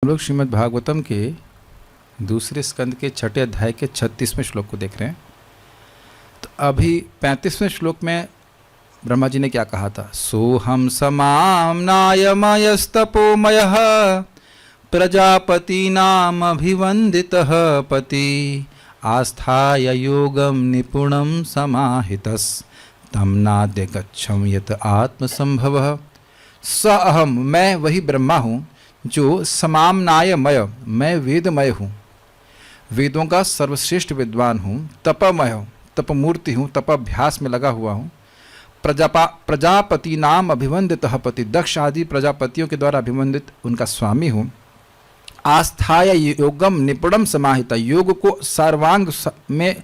हम लोग श्रीमद् भागवतम के दूसरे स्कंद के छठे अध्याय के 36वें श्लोक को देख रहे हैं। तो अभी 35वें श्लोक में ब्रह्मा जी ने क्या कहा था? सोहम समाम्नायमयस्तपोमयः प्रजापतीनाम अभिवंदितः पति आस्थाय योगम निपुणम समाहितस् तम नाद्य गच्छम यत आत्मसंभवः। स अहम, मैं वही ब्रह्मा हूँ जो समाम्नायमय, मैं वेदमय हूँ, वेदों का सर्वश्रेष्ठ विद्वान हूँ, तपमय हूँ, तपमूर्ति हूँ, तपाभ्यास में लगा हुआ हूँ, प्रजापति नाम अभिवंदितः पति, दक्ष आदि प्रजापतियों के द्वारा अभिवंदित उनका स्वामी हूँ। आस्थाय योगम निपुणम समाहिता, योग को सर्वांग में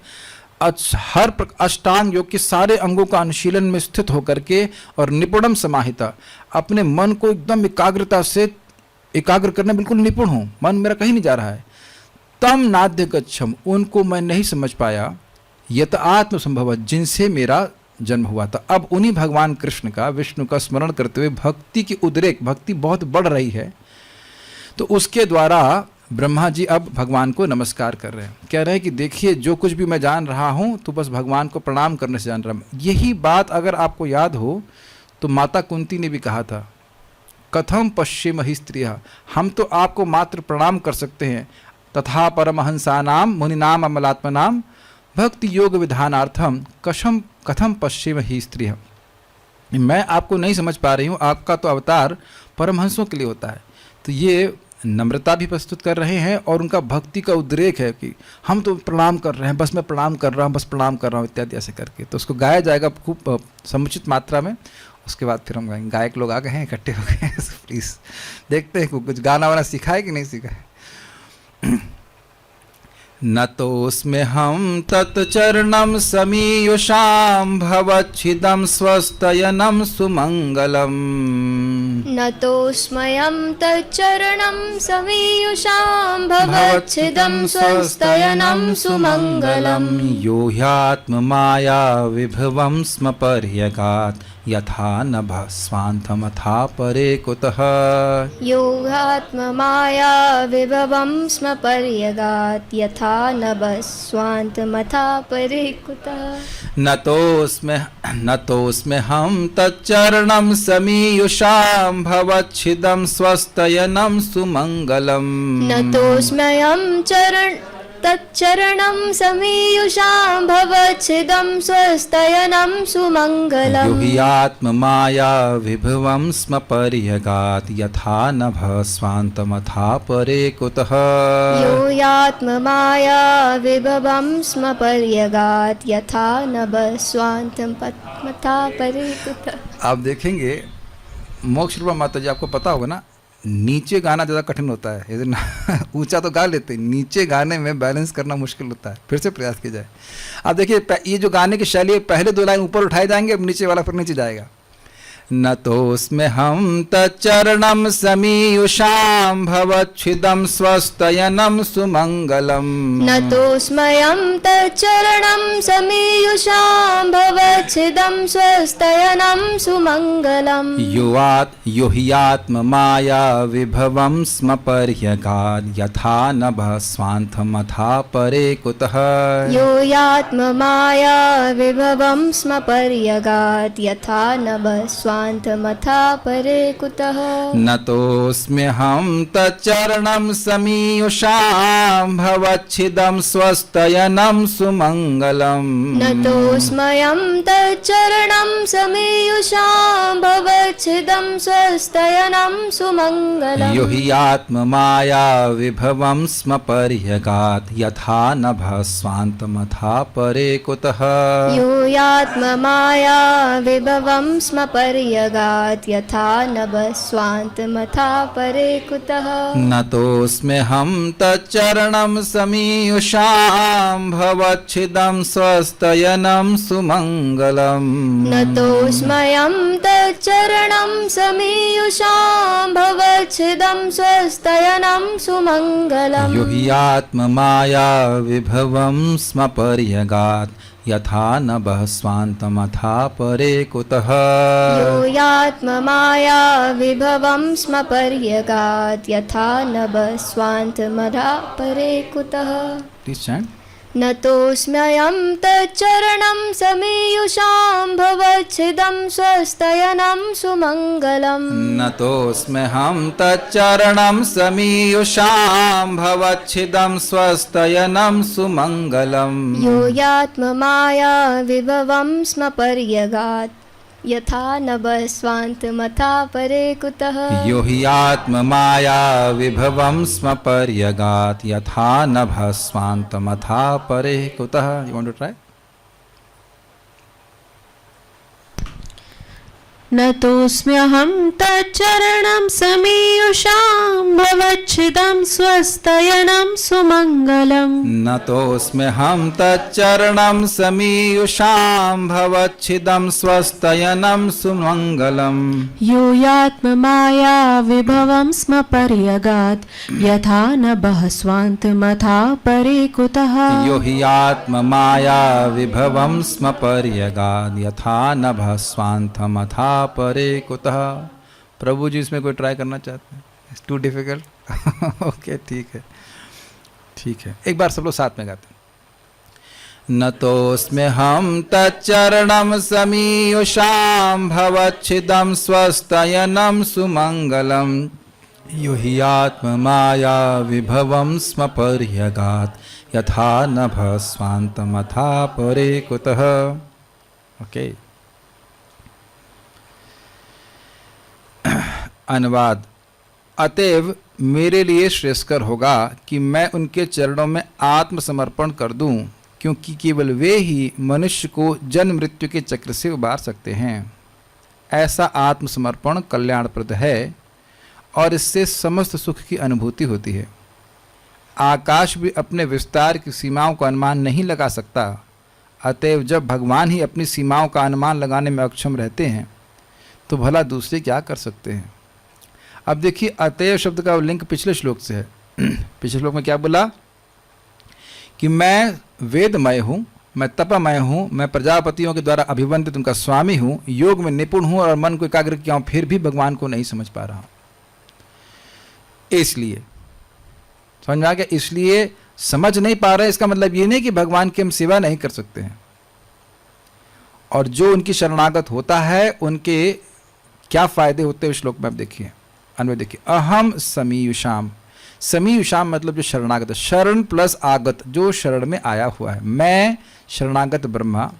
हर अष्टांग योग के सारे अंगों का अनुशीलन में स्थित होकर के और निपुणम समाहिता, अपने मन को एकदम एकाग्रता से एकाग्र करने बिल्कुल निपुण हूँ, मन मेरा कहीं नहीं जा रहा है। तम नाद्य गच्छम, उनको मैं नहीं समझ पाया, यत आत्म संभव, जिनसे मेरा जन्म हुआ था। अब उन्हीं भगवान कृष्ण का, विष्णु का स्मरण करते हुए भक्ति की उद्रेक, भक्ति बहुत बढ़ रही है, तो उसके द्वारा ब्रह्मा जी अब भगवान को नमस्कार कर रहे हैं। कह रहे हैं कि देखिए, जो कुछ भी मैं जान रहा हूँ तो बस भगवान को प्रणाम करने से जान रहा हूँ। यही बात अगर आपको याद हो तो माता कुंती ने भी कहा था, कथम पश्चिमहि स्त्रियः, हम तो आपको मात्र प्रणाम कर सकते हैं, तथा परमहंसानाम मुनिनाम अमलात्मनाम भक्ति योग विधानार्थम कथम पश्चिमहि स्त्रियः। मैं आपको नहीं समझ पा रही हूँ, आपका तो अवतार परमहंसों के लिए होता है। तो ये नम्रता भी प्रस्तुत कर रहे हैं और उनका भक्ति का उद्रेक है कि हम तो प्रणाम कर रहे हैं, बस मैं प्रणाम कर रहा हूँ, बस प्रणाम कर रहा हूँ इत्यादि ऐसे करके। तो उसको गाया जाएगा खूब समुचित मात्रा में, उसके बाद फिर हम गाएंगे। गायक लोग आ गए हैं, इकट्ठे हो गए हैं, प्लीज़ देखते हैं कुछ गाना वाना सीखा है कि नहीं सीखा है। न तोस्मे हम तत्चरणम समीयुषाम भवच्छिदम स्वस्तयनम सुमंगलम। न तोस्मयं तच्चरणं समीयुषां भवच्छिदं स्वस्तयनं सुमंगलम्। यो ह्यात्ममाया विभवं स्म पर्यगात् यथा नभः स्वान्थमथा परे कुतः। योगात्ममाया विभवं स्म पर्यगात् यथा नभः स्वान्तमथा परे कुतः। न तोस्मे हम तच्चरणं समीयुषां भवच्छिदं स्वस्तयनं सुमंगलम्। न तोस्मयं तच्चरणं समीयुषां भवच्छिदं स्वस्तयनं सुमंगलम्। यो हि आत्ममाया विभवं स्म पर्यगात् यथा नभः स्वान्तमथा परे कुतः। यो यात्ममाया विभवं स्म पर्यगात् यथा नभः स्वान्तमथा परे कुतः। आप देखेंगे मोक्ष रूपा माता जी, आपको पता होगा ना, नीचे गाना ज़्यादा कठिन होता है। ऊंचा तो गा लेते हैं, नीचे गाने में बैलेंस करना मुश्किल होता है। फिर से प्रयास किया जाए। आप देखिए, ये जो गाने की शैली है, पहले दो लाइन ऊपर उठाए जाएंगे, अब नीचे वाला फिर नीचे जाएगा। न तोस्मे हम तच्चरणं समीयुषां भवच्छिदं स्वस्तयनं सुमंगलम्। न तोस्मयं तच्चरणं समीयुषां भवच्छिदं स्वस्तयनं सुमंगलम्। यो हि आत्ममाया विभवं स्म पर्यगात् यथा नभः स्वान्थमथा परे कुतः। यो यात्ममाया विभवं स्म पर्यगात् यथा नभः स्वान्तमथा परे कुतः। न तोस्म्यहं तच्चरणं समीयुषां भवच्छिदं स्वस्तयनं सुमंगलम्। न तोस्मयं तच्चरणं समीयुषां भवच्छिदं स्वस्तयनं सुमंगलम्। यो हि आत्ममाया विभवं स्म पर्यगात् यथा नभः स्वान्तमथा परे कुतः। यो यात्ममाया विभवं स्म पर्यगात् यथा नभः स्वान्तमथा परे कुतः। न तोस्म्यहं तच्चरणं समीयुषां भवच्छिदं स्वस्तयनं सुमंगलम्। न तोस्मयं तच्चरणं समीयुषां भवच्छिदं स्वस्तयनं सुमङ्गलम्। यो हि आत्ममाया विभवं स्म पर्यगात् यथा नभः स्वान्तमथा परे कुतः। यो यात्ममाया विभवं स्म पर्यगात् यथा नभः स्वान्तमथा परे कुतः। Please chant. नतोऽस्म्यहं तच्चरणं समीयुषां भवच्छिदं स्वस्तयनं सुमङ्गलम्। नतोऽस्म्यहं तच्चरणं समीयुषां भवच्छिदं स्वस्तयनं सुमङ्गलम्। यो यात्ममाया विभवं स्म पर्यगात् यथा नभः स्वान्तमथा परे कुतः। यो हि आत्ममाया विभवं स्म पर्यगात् यथा नभः स्वान्तमथा परे कुतः। You want to try? नतोऽस्म्यहं तच्चरणं समीयुषां भवच्छिदं स्वस्तयनं सुमङ्गलम्। नतोऽस्म्यहं तच्चरणं समीयुषां भवच्छिदं स्वस्तयनं सुमङ्गलम्। यो यात्ममाया विभवं स्म पर्यगात् यथा नभः स्वान्तमथा परे कुतः। यो हि आत्ममाया विभवं स्म पर्यगात् यथा नभः स्वान्तमथा परे कुतः। प्रभु जी इसमें कोई ट्राई करना चाहते हैं? To difficult? ओके ठीक है, ठीक है, एक बार सब लोग साथ में गाते हैं। नतोऽस्म्यहं तच्चरणं समीयुषां भवच्छिदं स्वस्तयनं सुमङ्गलम्। यो हि आत्ममाया विभवं स्म पर्यगात् यथा नभः स्वान्तमथा परे कुतः। ओके। अनुवाद। अतएव मेरे लिए श्रेयस्कर होगा कि मैं उनके चरणों में आत्मसमर्पण कर दूं, क्योंकि केवल वे ही मनुष्य को जन्म मृत्यु के चक्र से उबार सकते हैं। ऐसा आत्मसमर्पण कल्याणप्रद है और इससे समस्त सुख की अनुभूति होती है। आकाश भी अपने विस्तार की सीमाओं का अनुमान नहीं लगा सकता। अतएव जब भगवान ही अपनी सीमाओं का अनुमान लगाने में अक्षम रहते हैं तो भला दूसरे क्या कर सकते हैं। अब देखिए, अतएव शब्द का लिंक पिछले श्लोक से है। पिछले श्लोक में क्या बोला कि मैं वेदमय हूँ, मैं तपमय हूँ, मैं प्रजापतियों के द्वारा अभिवंदित उनका स्वामी हूँ, योग में निपुण हूँ और मन को एकाग्र किया हूँ, फिर भी भगवान को नहीं समझ पा रहा हूँ। इसलिए समझ में आ गया। इसलिए समझ नहीं पा रहे, इसका मतलब ये नहीं कि भगवान की हम सेवा नहीं कर सकते हैं। और जो उनकी शरणागत होता है उनके क्या फायदे होते हैं, श्लोक में आप देखिए, अन्वय देखिए। अहम समीयुषाम, समीयुषाम मतलब जो शरणागत, शरण प्लस आगत, जो शरण में आया हुआ है। मैं शरणागत ब्रह्मा।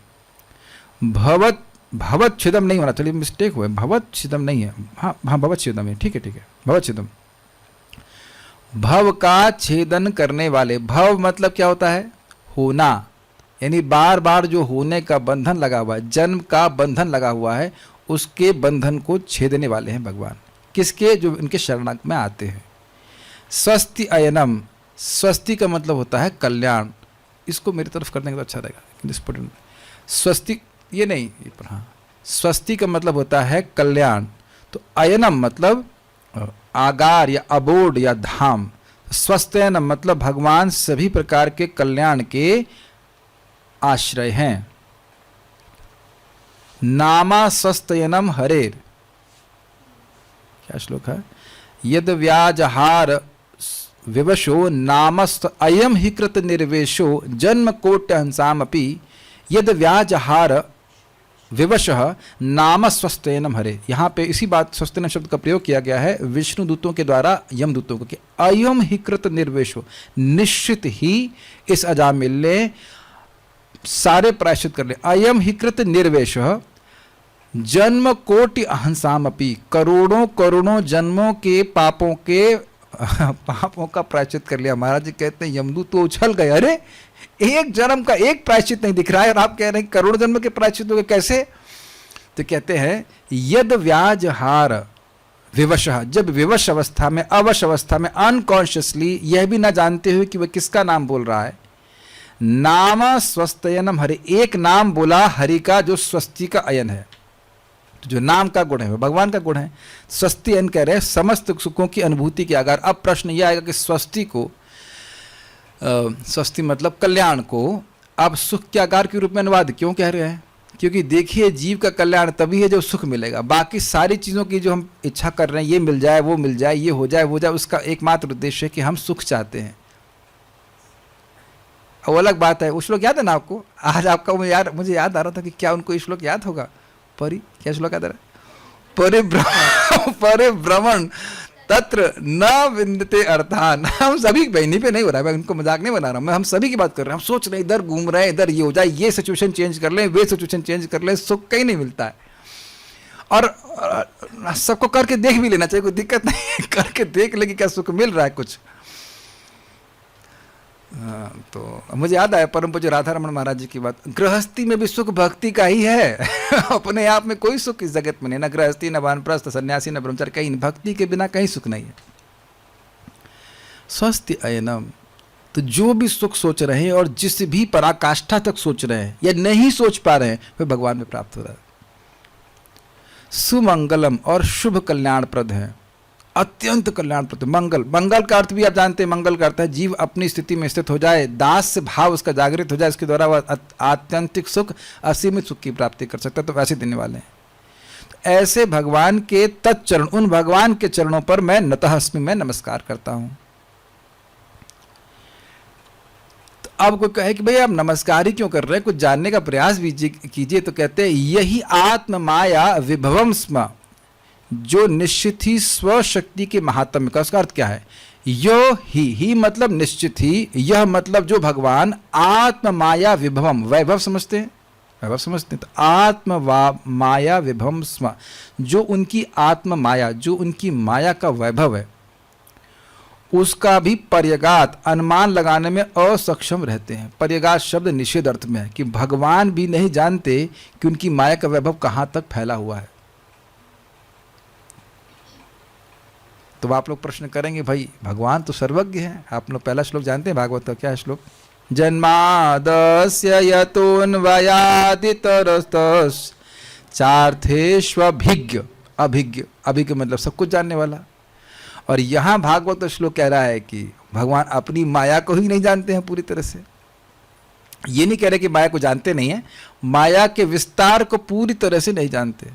भवत, भवत छिदम नहीं होना, चलिए मिस्टेक हुआ है, भवत छिदम नहीं है, हाँ हाँ भवत छिदम है, ठीक है ठीक है, भवत छिदम। भव का छेदन करने वाले। भव मतलब क्या होता है? होना, यानी बार बार जो होने का बंधन लगा हुआ है, जन्म का बंधन लगा हुआ है, उसके बंधन को छेदने वाले हैं भगवान। किसके? जो इनके शरणागत में आते हैं। स्वस्ति अयनम, स्वस्ति का मतलब होता है कल्याण। इसको मेरी तरफ करने का तो अच्छा रहेगा। स्वस्ति ये नहीं, ये पर हाँ, स्वस्ति का मतलब होता है कल्याण। तो अयनम मतलब आगार या अबोर्ड या धाम। स्वस्त्ययनम मतलब भगवान सभी प्रकार के कल्याण के आश्रय हैं। नामा स्वस्तयनम हरेर, क्या श्लोक है? यद व्याजहार विवशो नामस्त अयम ही कृत निर्वेशो जन्म कोट्य हंसामपि यद व्याजहार विवशः नाम स्वस्त्ययनम हरे। यहाँ पे इसी बात स्वस्त्ययनम शब्द का प्रयोग किया गया है विष्णु दूतों के द्वारा यमदूतों को कि अयम ही कृत निर्वेशो, निश्चित ही इस अजामिल ने सारे प्रायश्चित कर ले। अयम ही कृत निर्वेशः जन्म कोटि अहंसामपि, करोड़ों करोड़ों जन्मों के पापों का प्रायश्चित कर लिया। महाराज जी कहते हैं यमदूत तो उछल गए, अरे एक जन्म का एक प्रायश्चित नहीं दिख रहा है और आप कह रहे हैं करोड़ जन्म के प्रायश्चित हो गए, कैसे? तो कहते हैं यद व्याजहार विवशः, जब विवश अवस्था में, अवश अवस्था में, अनकॉन्शियसली, यह भी ना जानते हुए कि वह किसका नाम बोल रहा है, नाम स्वस्त्ययनम हरि, एक नाम बोला हरि का जो स्वस्ति का अयन है। तो जो नाम का गुण है वो भगवान का गुण है। स्वस्ति अन कह रहे हैं समस्त सुखों की अनुभूति के आकार। अब प्रश्न यह आएगा कि स्वस्ति को स्वस्ति मतलब कल्याण को अब सुख के आकार के रूप में अनुवाद क्यों कह रहे हैं? क्योंकि देखिए जीव का कल्याण तभी है जो सुख मिलेगा। बाकी सारी चीज़ों की जो हम इच्छा कर रहे हैं, ये मिल जाए, वो मिल जाए, ये हो जाए, वो जाए, उसका एकमात्र उद्देश्य है कि हम सुख चाहते हैं। वो अलग बात है। वो श्लोक याद है ना आपको? आज आपका मुझे याद आ रहा था कि क्या उनको श्लोक याद होगा? क्या श्लोक याद आ रहा है? परिभ्रमण तत्र न विन्दते अर्थान। हम सभी बहनी पे नहीं हो रहा है, मैं उनको मजाक नहीं बना रहा हूँ, मैं हम सभी की बात कर रहे हैं। हम सोच रहे हैं इधर घूम रहे हैं, इधर ये हो जाए, ये सिचुएशन चेंज कर लें, वे सिचुएशन चेंज कर लें, सुख कहीं नहीं मिलता है। और सबको करके देख भी लेना चाहिए, कोई दिक्कत नहीं है, करके देख ले कि क्या सुख मिल रहा है कुछ। तो मुझे याद आया परम पूज्य राधा रमण महाराज जी की बात। गृहस्थी में भी सुख भक्ति का ही है। अपने आप में कोई सुख इस जगत में नहीं, ना गृहस्थी, न वानप्रस्थ, सन्यासी, न ब्रह्मचारी, कहीं नहीं। भक्ति के बिना कहीं सुख नहीं है। स्वस्ति अयनम। तो जो भी सुख सोच रहे हैं और जिस भी पराकाष्ठा तक सोच रहे हैं या नहीं सोच पा रहे हैं, वह भगवान में प्राप्त हो रहा है। सुमंगलम और शुभ कल्याणप्रद है, अत्यंत कल्याणप्रद। मंगल का अर्थ भी आप जानते हैं, मंगल का अर्थ है जीव अपनी स्थिति में स्थित हो जाए, दास से भाव उसका जागृत हो जाए, इसके द्वारा वह आत्यंतिक सुख, असीमित सुख की प्राप्ति कर सकता है। तो वैसे देने वाले हैं। तो ऐसे भगवान के तत्चरण, उन भगवान के चरणों पर मैं नतः अस्मि, मैं नमस्कार करता हूं। तो अब कोई कहे कि भाई आप नमस्कार ही क्यों कर रहे हैं, कुछ जानने का प्रयास भी कीजिए। तो कहते हैं यही आत्म माया विभवम स्म, जो निश्चित ही स्वशक्ति के महात्म्य का। उसका अर्थ क्या है? यो ही मतलब निश्चित ही, यह मतलब जो भगवान आत्म माया विभवम, वैभव समझते हैं, वैभव समझते हैं। तो आत्म माया विभवम स्म, जो उनकी आत्म माया, जो उनकी माया का वैभव है, उसका भी पर्यगात, अनुमान लगाने में असक्षम रहते हैं। पर्यगात शब्द निषेध अर्थ में है कि भगवान भी नहीं जानते कि उनकी माया का वैभव कहाँ तक फैला हुआ है। तो आप लोग प्रश्न करेंगे भाई भगवान तो सर्वज्ञ हैं। आप लोग पहला श्लोक जानते हैं भागवत का? क्या है श्लोक? जन्मादस्य यतोऽन्वयादितरतश्चार्थेष्वभिज्ञ। अभिज्ञ मतलब सब कुछ जानने वाला। और यहाँ भागवत श्लोक कह रहा है कि भगवान अपनी माया को ही नहीं जानते हैं पूरी तरह से। ये नहीं कह रहे कि माया को जानते नहीं है, माया के विस्तार को पूरी तरह से नहीं जानते।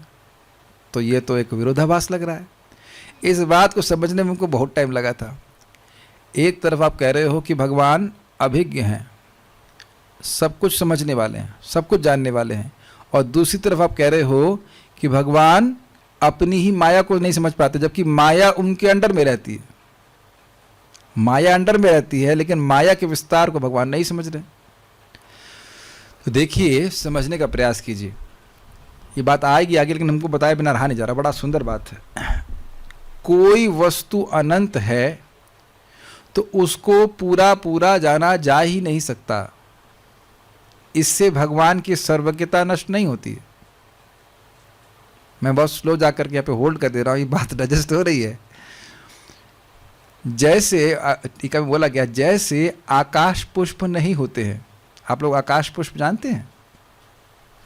तो ये तो एक विरोधाभास लग रहा है। इस बात को समझने में उनको बहुत टाइम लगा था। एक तरफ आप कह रहे हो कि भगवान अभिज्ञ हैं, सब कुछ समझने वाले हैं, सब कुछ जानने वाले हैं, और दूसरी तरफ आप कह रहे हो कि भगवान अपनी ही माया को नहीं समझ पाते, जबकि माया उनके अंडर में रहती है। माया अंडर में रहती है, लेकिन माया के विस्तार को भगवान नहीं समझ रहे। तो देखिए, समझने का प्रयास कीजिए। ये बात आएगी आगे, लेकिन हमको बताए बिना रहा नहीं जा रहा। बड़ा सुंदर बात है। कोई वस्तु अनंत है तो उसको पूरा जाना जा ही नहीं सकता। इससे भगवान की सर्वज्ञता नष्ट नहीं होती है। मैं बहुत स्लो जाकर के यहाँ पे होल्ड कर दे रहा हूँ, ये बात डाइजेस्ट हो रही है। जैसे टीका में बोला गया, जैसे आकाश पुष्प नहीं होते हैं। आप लोग आकाश पुष्प जानते हैं?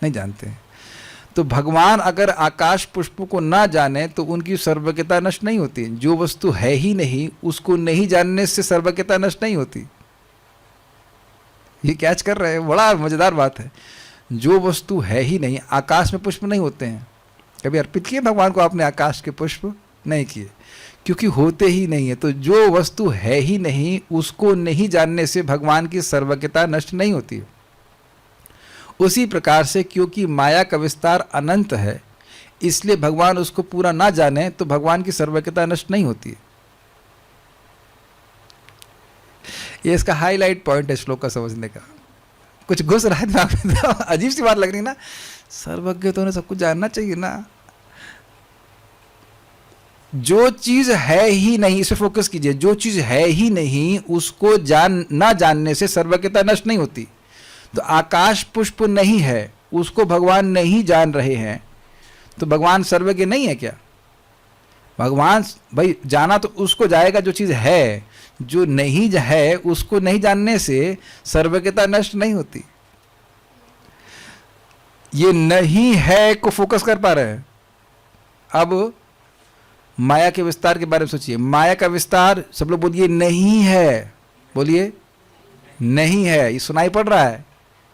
नहीं जानते हैं। तो भगवान अगर आकाश पुष्पों को ना जाने तो उनकी सर्वज्ञता नष्ट नहीं होती। जो वस्तु है ही नहीं, उसको नहीं जानने से सर्वज्ञता नष्ट नहीं होती। ये कैच कर रहे हैं? बड़ा मजेदार बात है। जो वस्तु है ही नहीं, आकाश में पुष्प नहीं होते हैं। कभी अर्पित किए भगवान को आपने आकाश के पुष्प? नहीं किए, क्योंकि होते ही नहीं है। तो जो वस्तु है ही नहीं, उसको नहीं जानने से भगवान की सर्वज्ञता नष्ट नहीं होती है। उसी प्रकार से क्योंकि माया का विस्तार अनंत है, इसलिए भगवान उसको पूरा ना जाने तो भगवान की सर्वज्ञता नष्ट नहीं होती। ये इसका हाईलाइट पॉइंट है श्लोक का समझने का। कुछ घुस रहा है दिमाग में, अजीब सी बात लग रही है ना। सर्वज्ञ तो सब कुछ जानना चाहिए ना। जो चीज है ही नहीं, इसे फोकस कीजिए। जो चीज है ही नहीं, उसको ना जानने से सर्वज्ञता नष्ट नहीं होती। तो आकाश पुष्प नहीं है, उसको भगवान नहीं जान रहे हैं, तो भगवान सर्वज्ञ नहीं है क्या? भगवान भाई जाना तो उसको जाएगा जो चीज़ है। जो नहीं है उसको नहीं जानने से सर्वज्ञता नष्ट नहीं होती। ये नहीं है को फोकस कर पा रहे हैं। अब माया के विस्तार के बारे में सोचिए। माया का विस्तार, सब लोग बोलिए नहीं है, बोलिए नहीं है। ये सुनाई पड़ रहा है?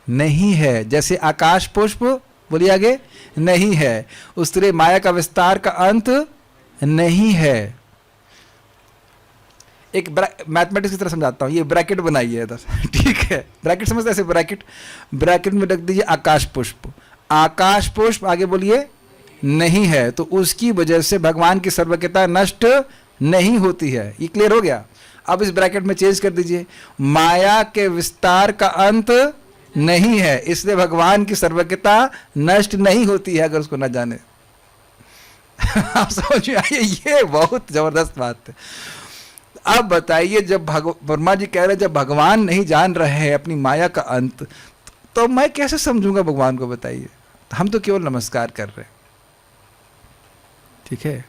नहीं है। जैसे आकाश पुष्प, बोलिए आगे, नहीं है। उस तरह माया का विस्तार का अंत नहीं है। एक मैथमेटिक्स की तरह समझाता हूँ, ये ब्रैकेट बनाइए इधर, ठीक है? ब्रैकेट समझते ऐसे, ब्रैकेट में रख दीजिए आकाश पुष्प। आकाश पुष्प, आगे बोलिए, नहीं है, तो उसकी वजह से भगवान की सर्वज्ञता नष्ट नहीं होती है। ये क्लियर हो गया? अब इस ब्रैकेट में चेंज कर दीजिए, माया के विस्तार का अंत नहीं है, इसलिए भगवान की सर्वज्ञता नष्ट नहीं होती है अगर उसको न जाने। आप समझ में आइए, ये बहुत जबरदस्त बात है। अब बताइए, जब वर्मा जी कह रहे हैं जब भगवान नहीं जान रहे हैं अपनी माया का अंत, तो मैं कैसे समझूंगा भगवान को? बताइए। हम तो केवल नमस्कार कर रहे हैं, ठीक है?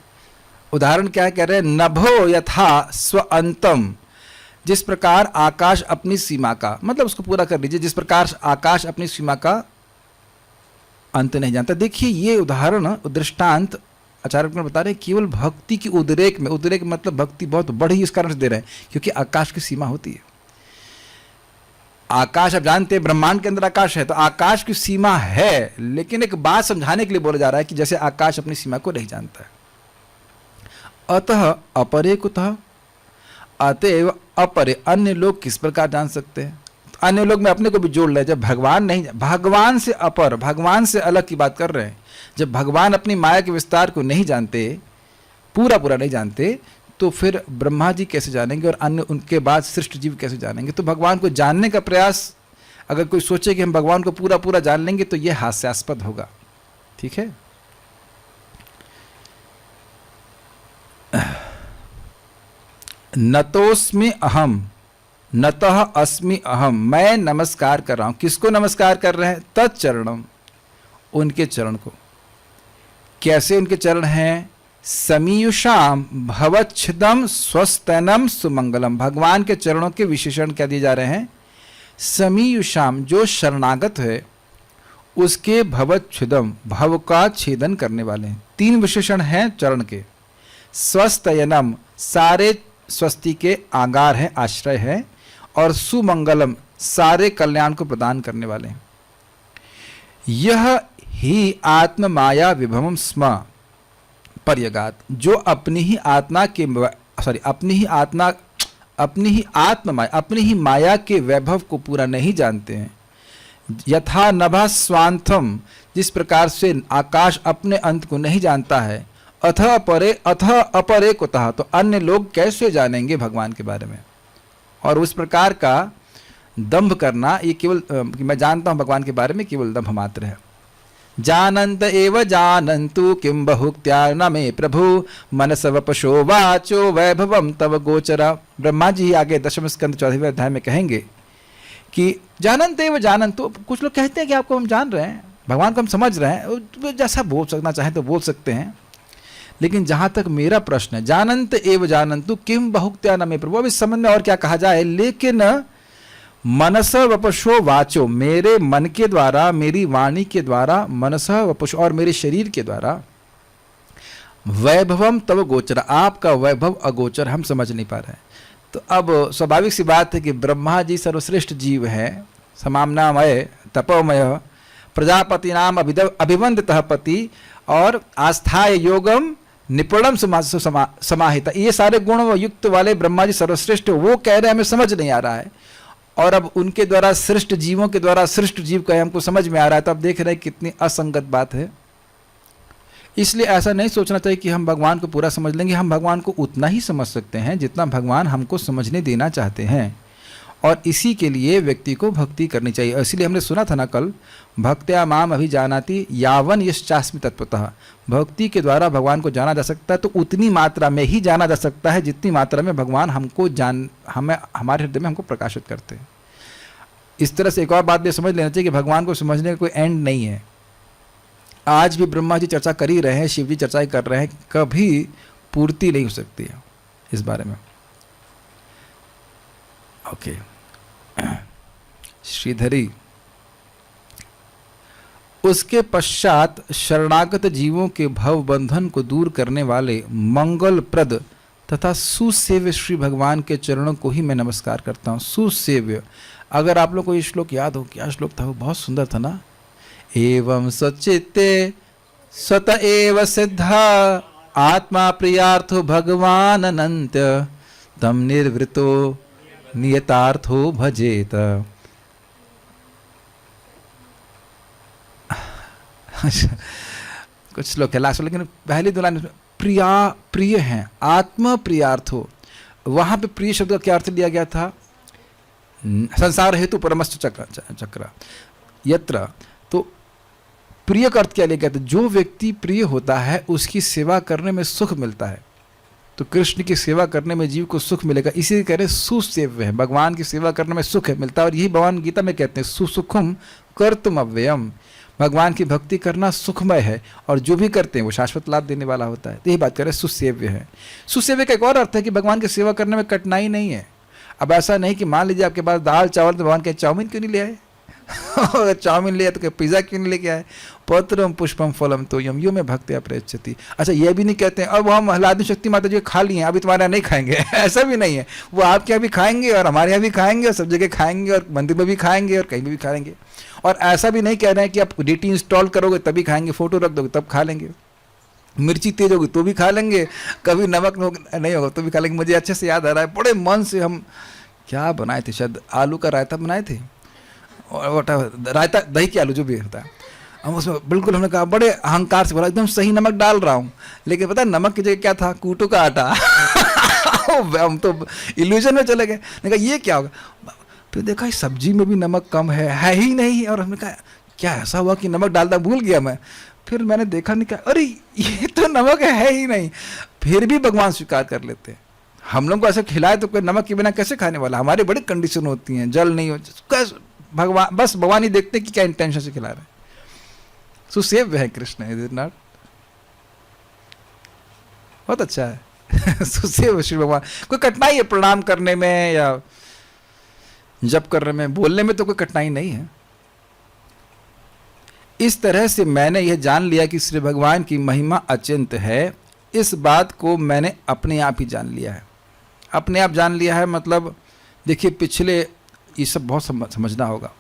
उदाहरण क्या कह रहे हैं? नभो यथा स्व अंतम, जिस प्रकार आकाश अपनी सीमा का, मतलब उसको पूरा कर लीजिए, जिस प्रकार आकाश अपनी सीमा का अंत नहीं जानता। देखिए ये उदाहरण, दृष्टांत आचार्य बता रहे हैं केवल भक्ति की उद्रेक में। उद्रेक मतलब भक्ति बहुत बड़ी इस कारण से दे रहे हैं क्योंकि आकाश की सीमा होती है। आकाश आप जानते हैं, ब्रह्मांड के अंदर आकाश है, तो आकाश की सीमा है, लेकिन एक बात समझाने के लिए बोला जा रहा है कि जैसे आकाश अपनी सीमा को नहीं जानता है। अतः अपरे कुतः, अतएव अपरे, अन्य लोग किस प्रकार जान सकते हैं? तो अन्य लोग में अपने को भी जोड़ ले। जब भगवान नहीं, भगवान से अपर, भगवान से अलग की बात कर रहे हैं। जब भगवान अपनी माया के विस्तार को नहीं जानते, पूरा नहीं जानते, तो फिर ब्रह्मा जी कैसे जानेंगे और अन्य उनके बाद सृष्ट जीव कैसे जानेंगे? तो भगवान को जानने का प्रयास अगर कोई सोचे कि हम भगवान को पूरा जान लेंगे तो यह हास्यास्पद होगा, ठीक है? नतोस्मि अहम नतः अस्मि अहम, मैं नमस्कार कर रहा हूं। किसको नमस्कार कर रहे हैं? तच्चरणम, उनके चरण को। कैसे उनके चरण हैं? समीयुषाम भवच्छिदम स्वस्तनम सुमंगलम, भगवान के चरणों के विशेषण क्या दिए जा रहे हैं? समीयुषाम, जो शरणागत है उसके भवच्छिदम, भव का छेदन करने वाले हैं। 3 विशेषण हैं चरण के। स्वस्तयनम, सारे स्वस्ति के आगार है, आश्रय है, और सुमंगलम, सारे कल्याण को प्रदान करने वाले हैं। यह ही आत्म माया विभवम स्म पर्यगात, जो अपनी ही आत्मा के अपनी ही माया के वैभव को पूरा नहीं जानते हैं। यथा नभा स्वांथम, जिस प्रकार से आकाश अपने अंत को नहीं जानता है। अथ अपरे कुतः, तो अन्य लोग कैसे जानेंगे भगवान के बारे में? और उस प्रकार का दंभ करना, ये केवल मैं जानता हूं भगवान के बारे में, केवल दंभ मात्र है। जानन्त एव जानन्तु किं बहुक्त्या न मे प्रभु मनस वपशो वाचो वैभवम तव गोचरा। ब्रह्मा जी आगे 10वें स्कंद 14वें अध्याय में कहेंगे कि जानन्त एव जानन्तु। कुछ लोग कहते हैं कि आपको हम जान रहे हैं, भगवान को हम समझ रहे हैं, जैसा बोल सकना चाहें तो बोल सकते हैं, लेकिन जहां तक मेरा प्रश्न है, जानन्त एव जानन्तु किम बहुक्त्या न मे प्रभु, अब इस संबंध में और क्या कहा जाए? लेकिन मनस वपशो वाचो, मेरे मन के द्वारा, मेरी वाणी के द्वारा, मनस वपशो, और मेरे शरीर के द्वारा, वैभवम तव गोचर, आपका वैभव अगोचर, हम समझ नहीं पा रहे हैं। तो अब स्वाभाविक सी बात है कि ब्रह्मा जी सर्वश्रेष्ठ जीव हैं, समामनामय तपोमय, प्रजापति नाम अभिवंदितः पति, और आस्थाय योगम निपुणम समाहिता, ये सारे गुण युक्त वाले ब्रह्मा जी सर्वश्रेष्ठ, वो कह रहे हैं हमें समझ नहीं आ रहा है, और अब उनके द्वारा सृष्ट जीवों के द्वारा सृष्ट जीव का हमको समझ में आ रहा है। तो अब देख रहे हैं कितनी असंगत बात है। इसलिए ऐसा नहीं सोचना चाहिए कि हम भगवान को पूरा समझ लेंगे। हम भगवान को उतना ही समझ सकते हैं जितना भगवान हमको समझने देना चाहते हैं, और इसी के लिए व्यक्ति को भक्ति करनी चाहिए। इसलिए हमने सुना था ना कल, भक्त्या माम अभिजानाति यावन यश्चास्मि तत्वतः, भक्ति के द्वारा भगवान को जाना जा सकता है, तो उतनी मात्रा में ही जाना जा सकता है जितनी मात्रा में भगवान हमको हमारे हृदय में हमको प्रकाशित करते हैं। इस तरह से एक और बात भी समझ लेना चाहिए कि भगवान को समझने का कोई एंड नहीं है। आज भी ब्रह्मा जी चर्चा कर ही रहे हैं, शिव जी चर्चा कर रहे हैं, कभी पूर्ति नहीं हो सकती है इस बारे में। ओके, श्रीधरी, उसके पश्चात शरणागत जीवों के भव बंधन को दूर करने वाले मंगलप्रद तथा सुसेव्य श्री भगवान के चरणों को ही मैं नमस्कार करता हूँ। सुसेव्य, अगर आप लोग को ये श्लोक याद हो, क्या श्लोक था वो, बहुत सुंदर था ना। एवं सचित्ते स्वत एव सिद्धा आत्मा प्रियार्थो भगवान अनंत तम निर्वृतो नियतार्थो भजेत। कुछ श्लोक है लास्ट, लेकिन पहली दो लाइन प्रिय हैं, आत्म प्रियार्थो। वहां पे प्रिय शब्द का क्या अर्थ लिया गया था? संसार हेतु परमस्त चक्र यत्र। तो प्रिय का अर्थ क्या लिया गया था? जो व्यक्ति प्रिय होता है उसकी सेवा करने में सुख मिलता है। तो कृष्ण की सेवा करने में जीव को सुख मिलेगा, इसी कह रहे सुसेव्य है, भगवान की सेवा करने में सुख है मिलता है। और यही भगवान गीता में कहते हैं सुसुखम कर्तुम अव्ययम, भगवान की भक्ति करना सुखमय है और जो भी करते हैं वो शाश्वत लाभ देने वाला होता है। तो यही बात करें, सुसेव्य है। सुसेव्य का एक और अर्थ है कि भगवान की सेवा करने में कठिनाई नहीं है। अब ऐसा नहीं कि मान लीजिए आपके पास दाल चावल, तो भगवान के चाउमीन क्यों नहीं ले आए? अगर चाउमीन ले आए तो पिज़्ज़ा क्यों नहीं लेके आए? पत्रम पुष्पम फलम तोयम यो में भक्त्या प्रयच्छति। अच्छा, ये भी नहीं कहते हैं अब हम हलादि शक्ति माता जी खा लिए हैं, अभी तुम्हारे यहाँ नहीं खाएंगे। ऐसा भी नहीं है, वो आपके यहाँ भी खाएंगे और हमारे यहाँ भी खाएंगे और सब जगह खाएंगे और मंदिर में भी खाएंगे और कहीं भी खाएंगे। और ऐसा भी नहीं कह रहे हैं कि आप डीटी इंस्टॉल करोगे तभी खाएंगे, फोटो रख दोगे तब खा लेंगे, मिर्ची तेज होगी तो भी खा लेंगे, कभी नमक नहीं होगा तो भी खा लेंगे। मुझे अच्छे से याद आ रहा है, बड़े मन से हम क्या बनाए थे, शायद आलू का रायता बनाए थे, और रायता दही के आलू जो भी होता है, हम उसमें बिल्कुल हमने कहा बड़े अहंकार से बोला एकदम सही नमक डाल रहा हूँ, लेकिन पता है नमक की जगह क्या था? कूटू का आटा। हम तो इल्यूजन में चले गए। मैंने कहा ये क्या होगा? फिर देखा इस सब्जी में भी नमक कम है ही नहीं। और हमने कहा क्या ऐसा हुआ कि नमक डालना भूल गया मैं। फिर मैंने देखा, नहीं कहा अरे ये तो नमक है ही नहीं। फिर भी भगवान स्वीकार कर लेते हैं। हम लोग को ऐसे खिलाए तो कोई नमक के बिना कैसे खाने वाला? हमारी बड़ी कंडीशन होती हैं, जल नहीं हो, भगवान बस भगवान ही देखते हैं कि क्या इंटेंशन से खिला रहे हैं। सुसेव्य है कृष्ण, इज इट नॉट? बहुत अच्छा है। सुसेव्य श्री भगवान। कोई कठिनाई है प्रणाम करने में या जप करने में, बोलने में तो कोई कठिनाई नहीं है। इस तरह से मैंने यह जान लिया कि श्री भगवान की महिमा अचिंत्य है। इस बात को मैंने अपने आप ही जान लिया है। अपने आप जान लिया है मतलब देखिए, पिछले ये सब बहुत समझना होगा।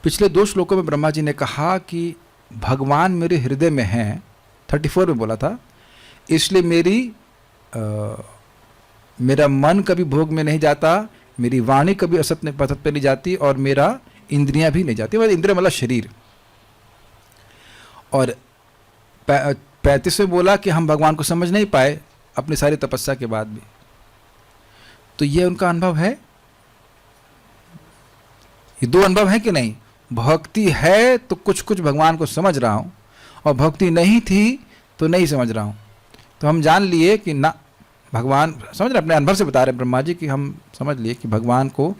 पिछले 2 श्लोकों में ब्रह्मा जी ने कहा कि भगवान मेरे हृदय में हैं, 34 में बोला था, इसलिए मेरा मन कभी भोग में नहीं जाता, मेरी वाणी कभी असत पथत पे नहीं जाती और मेरा इंद्रियां भी नहीं जाती। मतलब इंद्रिय मतलब शरीर। और 35 में बोला कि हम भगवान को समझ नहीं पाए अपनी सारी तपस्या के बाद भी। तो ये उनका अनुभव है। ये 2 अनुभव है कि नहीं? भक्ति है तो कुछ कुछ भगवान को समझ रहा हूँ, और भक्ति नहीं थी तो नहीं समझ रहा हूँ। तो हम जान लिए कि ना, भगवान समझ रहे, अपने अनुभव से बता रहे ब्रह्मा जी कि हम समझ लिए कि भगवान को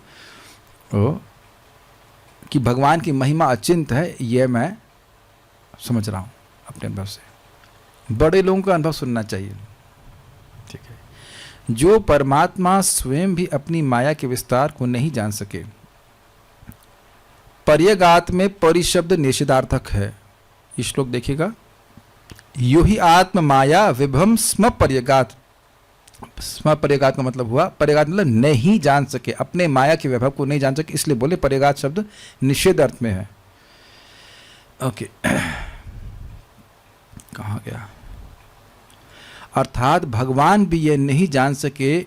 कि भगवान की महिमा अचिंत्य है, ये मैं समझ रहा हूँ अपने अनुभव से। बड़े लोगों का अनुभव सुनना चाहिए, ठीक है। जो परमात्मा स्वयं भी अपनी माया के विस्तार को नहीं जान सके। पर्यगात में परिशब्द निषेधार्थक है। ये श्लोक देखिएगा, यो ही आत्म माया विभम स्म पर्यगात। स्म पर्यगात का मतलब हुआ, पर्यगात मतलब नहीं जान सके, अपने माया के वैभव को नहीं जान सके, इसलिए बोले पर्यगात शब्द निषेध अर्थ में है। ओके, कहाँ गया? अर्थात भगवान भी यह नहीं जान सके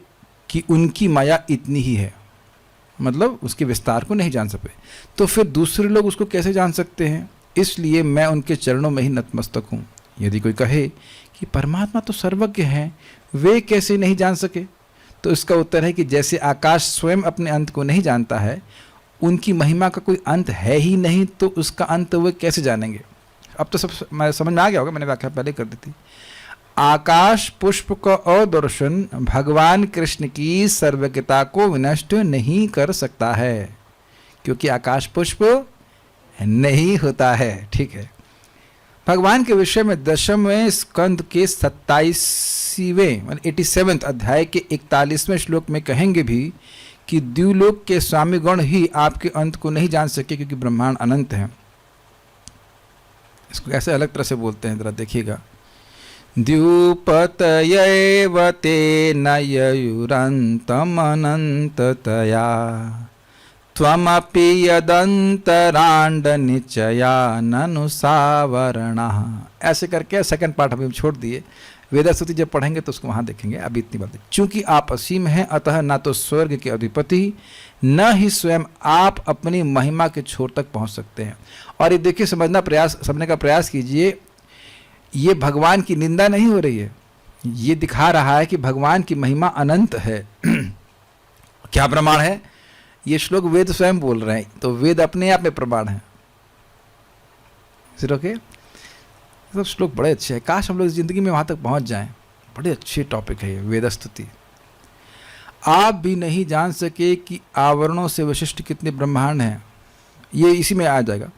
कि उनकी माया इतनी ही है, मतलब उसके विस्तार को नहीं जान सके, तो फिर दूसरे लोग उसको कैसे जान सकते हैं? इसलिए मैं उनके चरणों में ही नतमस्तक हूँ। यदि कोई कहे कि परमात्मा तो सर्वज्ञ हैं, वे कैसे नहीं जान सके? तो इसका उत्तर है कि जैसे आकाश स्वयं अपने अंत को नहीं जानता है, उनकी महिमा का कोई अंत है ही नहीं, तो उसका अंत वे कैसे जानेंगे? अब तो सब मैं समझ में आ गया होगा, मैंने व्याख्या पहले कर दी थी। आकाश पुष्प का अदर्शन भगवान कृष्ण की सर्वज्ञता को विनष्ट नहीं कर सकता है, क्योंकि आकाश पुष्प नहीं होता है, ठीक है। भगवान के विषय में 10वें स्कंद के 27वें 87वें अध्याय के 41वें श्लोक में कहेंगे भी कि द्युलोक के स्वामीगण ही आपके अंत को नहीं जान सके, क्योंकि ब्रह्मांड अनंत है। इसको ऐसे अलग तरह से बोलते हैं, जरा देखिएगा। द्युपतयैव तेन ययुरन्तमनन्ततया त्वमपि यदन्तराण्डनिचया ननुसावरणः। ऐसे करके सेकंड पार्ट अभी छोड़ दिए, वेदस्तुति जब पढ़ेंगे तो उसको वहाँ देखेंगे। अभी इतनी बात, चूंकि आप असीम हैं अतः ना तो स्वर्ग के अधिपति न ही स्वयं आप अपनी महिमा के छोर तक पहुँच सकते हैं। और ये देखिए, समझने का प्रयास कीजिए, ये भगवान की निंदा नहीं हो रही है, ये दिखा रहा है कि भगवान की महिमा अनंत है। क्या प्रमाण है? ये श्लोक वेद स्वयं बोल रहे हैं, तो वेद अपने आप में प्रमाण है। ओके, सब श्लोक बड़े अच्छे हैं, काश हम लोग जिंदगी में वहाँ तक पहुँच जाएं। बड़े अच्छे टॉपिक है ये वेदस्तुति। आप भी नहीं जान सके कि आवरणों से विशिष्ट कितने ब्रह्मांड हैं, ये इसी में आ जाएगा।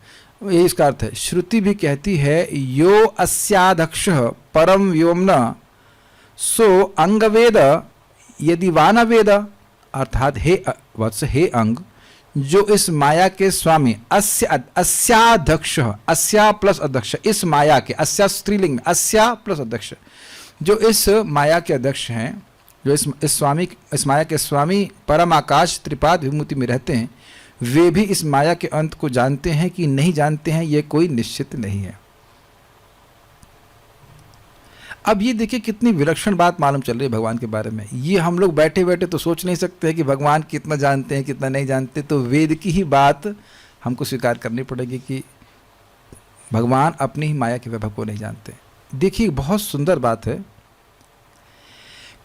यही इसका अर्थ है। श्रुति भी कहती है यो अस्याधक्ष परम व्योमन सो अंगवेद यदि वान वेद, अर्थात हे वत्स, हे अंग, जो इस माया के स्वामी, अस्याध्यक्ष, अस्या प्लस अध्यक्ष, इस माया के, अस्या स्त्रीलिंग में, अस्या प्लस अध्यक्ष, जो इस माया के अध्यक्ष हैं, जो इस माया के स्वामी परम आकाश त्रिपाद विभूति में रहते हैं, वे भी इस माया के अंत को जानते हैं कि नहीं जानते हैं, ये कोई निश्चित नहीं है। अब ये देखिए कितनी विलक्षण बात मालूम चल रही है भगवान के बारे में। ये हम लोग बैठे बैठे तो सोच नहीं सकते हैं कि भगवान कितना जानते हैं कितना नहीं जानते, तो वेद की ही बात हमको स्वीकार करनी पड़ेगी कि भगवान अपनी ही माया के वैभव को नहीं जानते। देखिए बहुत सुंदर बात है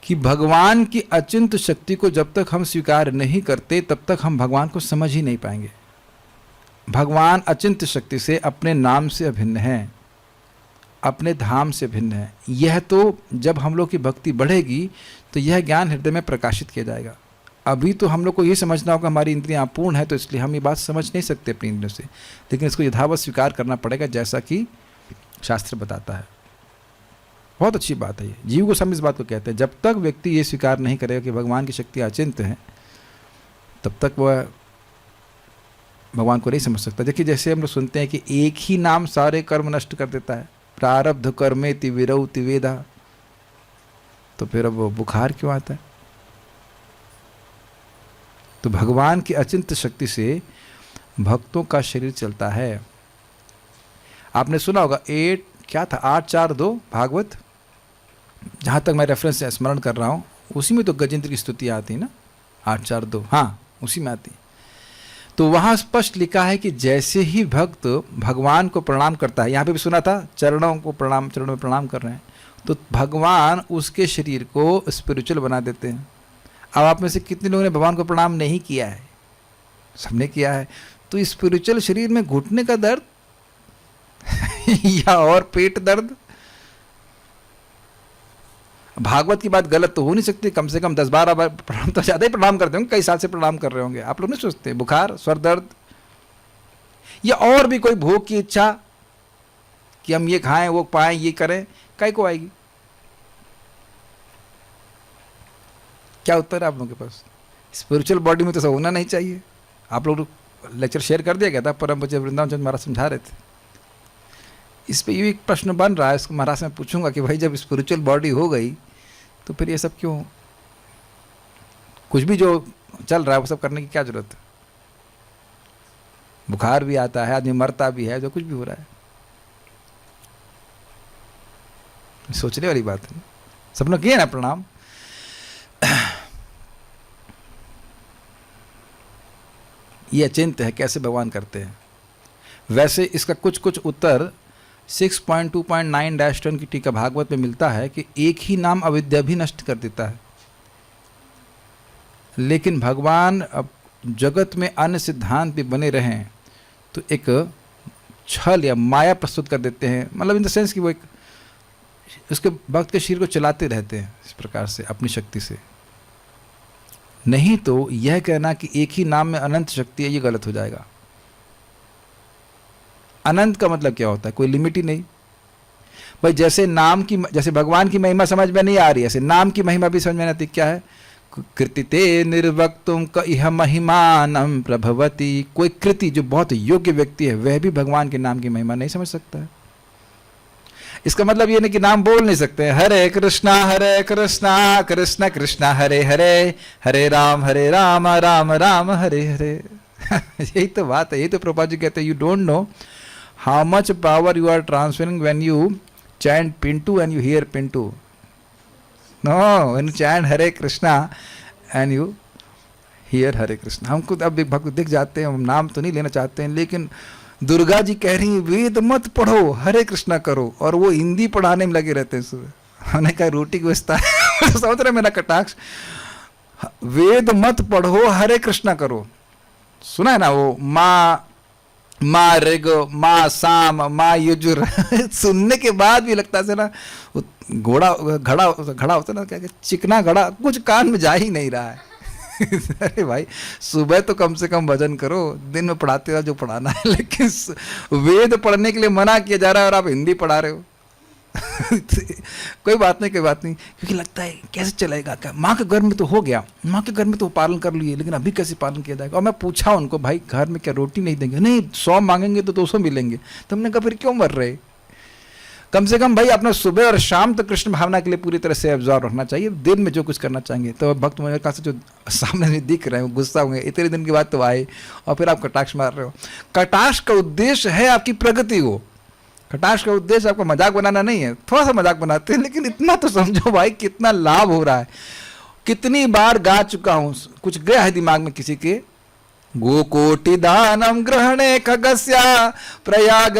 कि भगवान की अचिंत शक्ति को जब तक हम स्वीकार नहीं करते तब तक हम भगवान को समझ ही नहीं पाएंगे। भगवान अचिंत शक्ति से, अपने नाम से अभिन्न है, अपने धाम से भिन्न है। यह तो जब हम लोग की भक्ति बढ़ेगी तो यह ज्ञान हृदय में प्रकाशित किया जाएगा। अभी तो हम लोग को ये समझना होगा हमारी इंद्रियां अपूर्ण है, तो इसलिए हम ये बात समझ नहीं सकते अपनी इंद्रियों से, लेकिन इसको यथावत स्वीकार करना पड़ेगा जैसा कि शास्त्र बताता है। बहुत अच्छी बात है ये। जीव गोस्वामी इस बात को कहते हैं, जब तक व्यक्ति ये स्वीकार नहीं करेगा कि भगवान की शक्ति अचिंत्य है, तब तक वह भगवान को नहीं समझ सकता। देखिए जैसे हम लोग सुनते हैं कि एक ही नाम सारे कर्म नष्ट कर देता है, प्रारब्ध कर्मेति विरौति वेदा, तो फिर अब बुखार क्यों आता है? तो भगवान की अचिंत्य शक्ति से भक्तों का शरीर चलता है। आपने सुना होगा 842 भागवत, जहाँ तक मैं रेफरेंस स्मरण कर रहा हूँ, उसी में तो गजेंद्र की स्तुति आती है ना, 842, हाँ उसी में आती। तो वहाँ स्पष्ट लिखा है कि जैसे ही भक्त भगवान को प्रणाम करता है, यहाँ पे भी सुना था चरणों में प्रणाम कर रहे हैं, तो भगवान उसके शरीर को स्पिरिचुअल बना देते हैं। अब आप में से कितने लोगों ने भगवान को प्रणाम नहीं किया है? सबने किया है। तो स्पिरिचुअल शरीर में घुटने का दर्द या और पेट दर्द, भागवत की बात गलत तो हो नहीं सकती, कम से कम 10-12 बार प्रणाम तो ज़्यादा ही प्रणाम करते होंगे, कई साल से प्रणाम कर रहे होंगे। आप लोग नहीं सोचते बुखार, स्वर दर्द या और भी कोई भोग की इच्छा कि हम ये खाएं वो पाएं ये करें, काय को आएगी? क्या उत्तर है आप लोगों के पास? स्पिरिचुअल बॉडी में तो सब होना नहीं चाहिए। आप लोग लेक्चर शेयर कर दिया गया था, परम पूज्य वृंदावन चंद्र महाराज समझा रहे थे। इस पे ये एक प्रश्न बन रहा है, इसको महाराज से मैं पूछूंगा कि भाई जब स्पिरिचुअल बॉडी हो गई तो फिर ये सब क्यों, कुछ भी जो चल रहा है वो सब करने की क्या जरूरत है? बुखार भी आता है, आदमी मरता भी है, जो कुछ भी हो रहा है, सोचने वाली बात है। सब लोग किए ना प्रणाम। ये अचिंत्य है, कैसे भगवान करते हैं? वैसे इसका कुछ कुछ उत्तर 6.2.9-10 की टीका भागवत में मिलता है कि एक ही नाम अविद्या भी नष्ट कर देता है, लेकिन भगवान अब जगत में अन्य सिद्धांत भी बने रहें तो एक छल या माया प्रस्तुत कर देते हैं, मतलब इन द सेंस कि वो एक उसके भक्त के शरीर को चलाते रहते हैं इस प्रकार से अपनी शक्ति से। नहीं तो यह कहना कि एक ही नाम में अनंत शक्ति है, ये गलत हो जाएगा। अनंत का मतलब क्या होता है? कोई लिमिट ही नहीं भाई। जैसे भगवान की महिमा समझ में नहीं आ रही, ऐसे नाम की महिमा भी समझ में नहीं आती। क्या है? कृतिते निर्वक्तुम क इह महिमानम प्रभवती। कोई कृति जो बहुत योग्य व्यक्ति है वह भी भगवान के नाम की महिमा नहीं समझ सकता है। इसका मतलब ये नहीं कि नाम बोल नहीं सकते। हरे कृष्णा कृष्ण कृष्ण हरे हरे, हरे राम राम राम हरे हरे। यही तो बात है, यही तो प्रभुपाद जी कहते हैं, you don't know how much power you are transferring when you chant Pintu and you hear Pintu. No, when you chant Hare Krishna and you hear Hare Krishna. हमको अब भक्त दिख जाते हैं, हम नाम तो नहीं लेना चाहते हैं, लेकिन दुर्गा जी कह रही हैं वेद मत पढ़ो, हरे कृष्णा करो, और वो हिंदी पढ़ाने में लगे रहते हैं सुबह। हमने कहा रोटी की व्यवस्था है। समझ रहे मेरा कटाक्ष, वेद मत पढ़ो, हरे कृष्णा करो। सुना है ना वो माँ ऋग, माँ साम, माँ युजुर। सुनने के बाद भी लगता है ना घोड़ा घड़ा होता ना, क्या चिकना घड़ा, कुछ कान में जा ही नहीं रहा है। अरे भाई सुबह तो कम से कम भजन करो, दिन में पढ़ाते रहो जो पढ़ाना है, लेकिन वेद पढ़ने के लिए मना किया जा रहा है और आप हिंदी पढ़ा रहे हो। कोई बात नहीं, क्योंकि लगता है कैसे चलेगा, क्या माँ के घर में तो हो गया, माँ के घर में तो पालन कर लिए, लेकिन अभी कैसे पालन किया जाएगा। और मैं पूछा उनको, भाई घर में क्या रोटी नहीं देंगे? नहीं, 100 मांगेंगे तो 200 मिलेंगे। तो हमने कहा फिर क्यों मर रहे? कम से कम भाई अपना सुबह और शाम तक कृष्ण भावना के लिए पूरी तरह से एब्जॉर्व रखना चाहिए, दिन में जो कुछ करना चाहेंगे। तो भक्त मेरे पास जो सामने में दिख रहे हैं गुस्सा होंगे, इतने दिन के बाद तो आए और फिर आप कटाक्ष मार रहे हो। कटाक्ष का उद्देश्य है आपकी प्रगति हो, कटाक्ष का उद्देश्य आपको मजाक बनाना नहीं है। थोड़ा सा मजाक बनाते हैं, लेकिन इतना तो समझो भाई कितना लाभ हो रहा है। कितनी बार गा चुका हूँ, कुछ गया है दिमाग में किसी के, गोकोटि दानम ग्रहणे खगस्या प्रयाग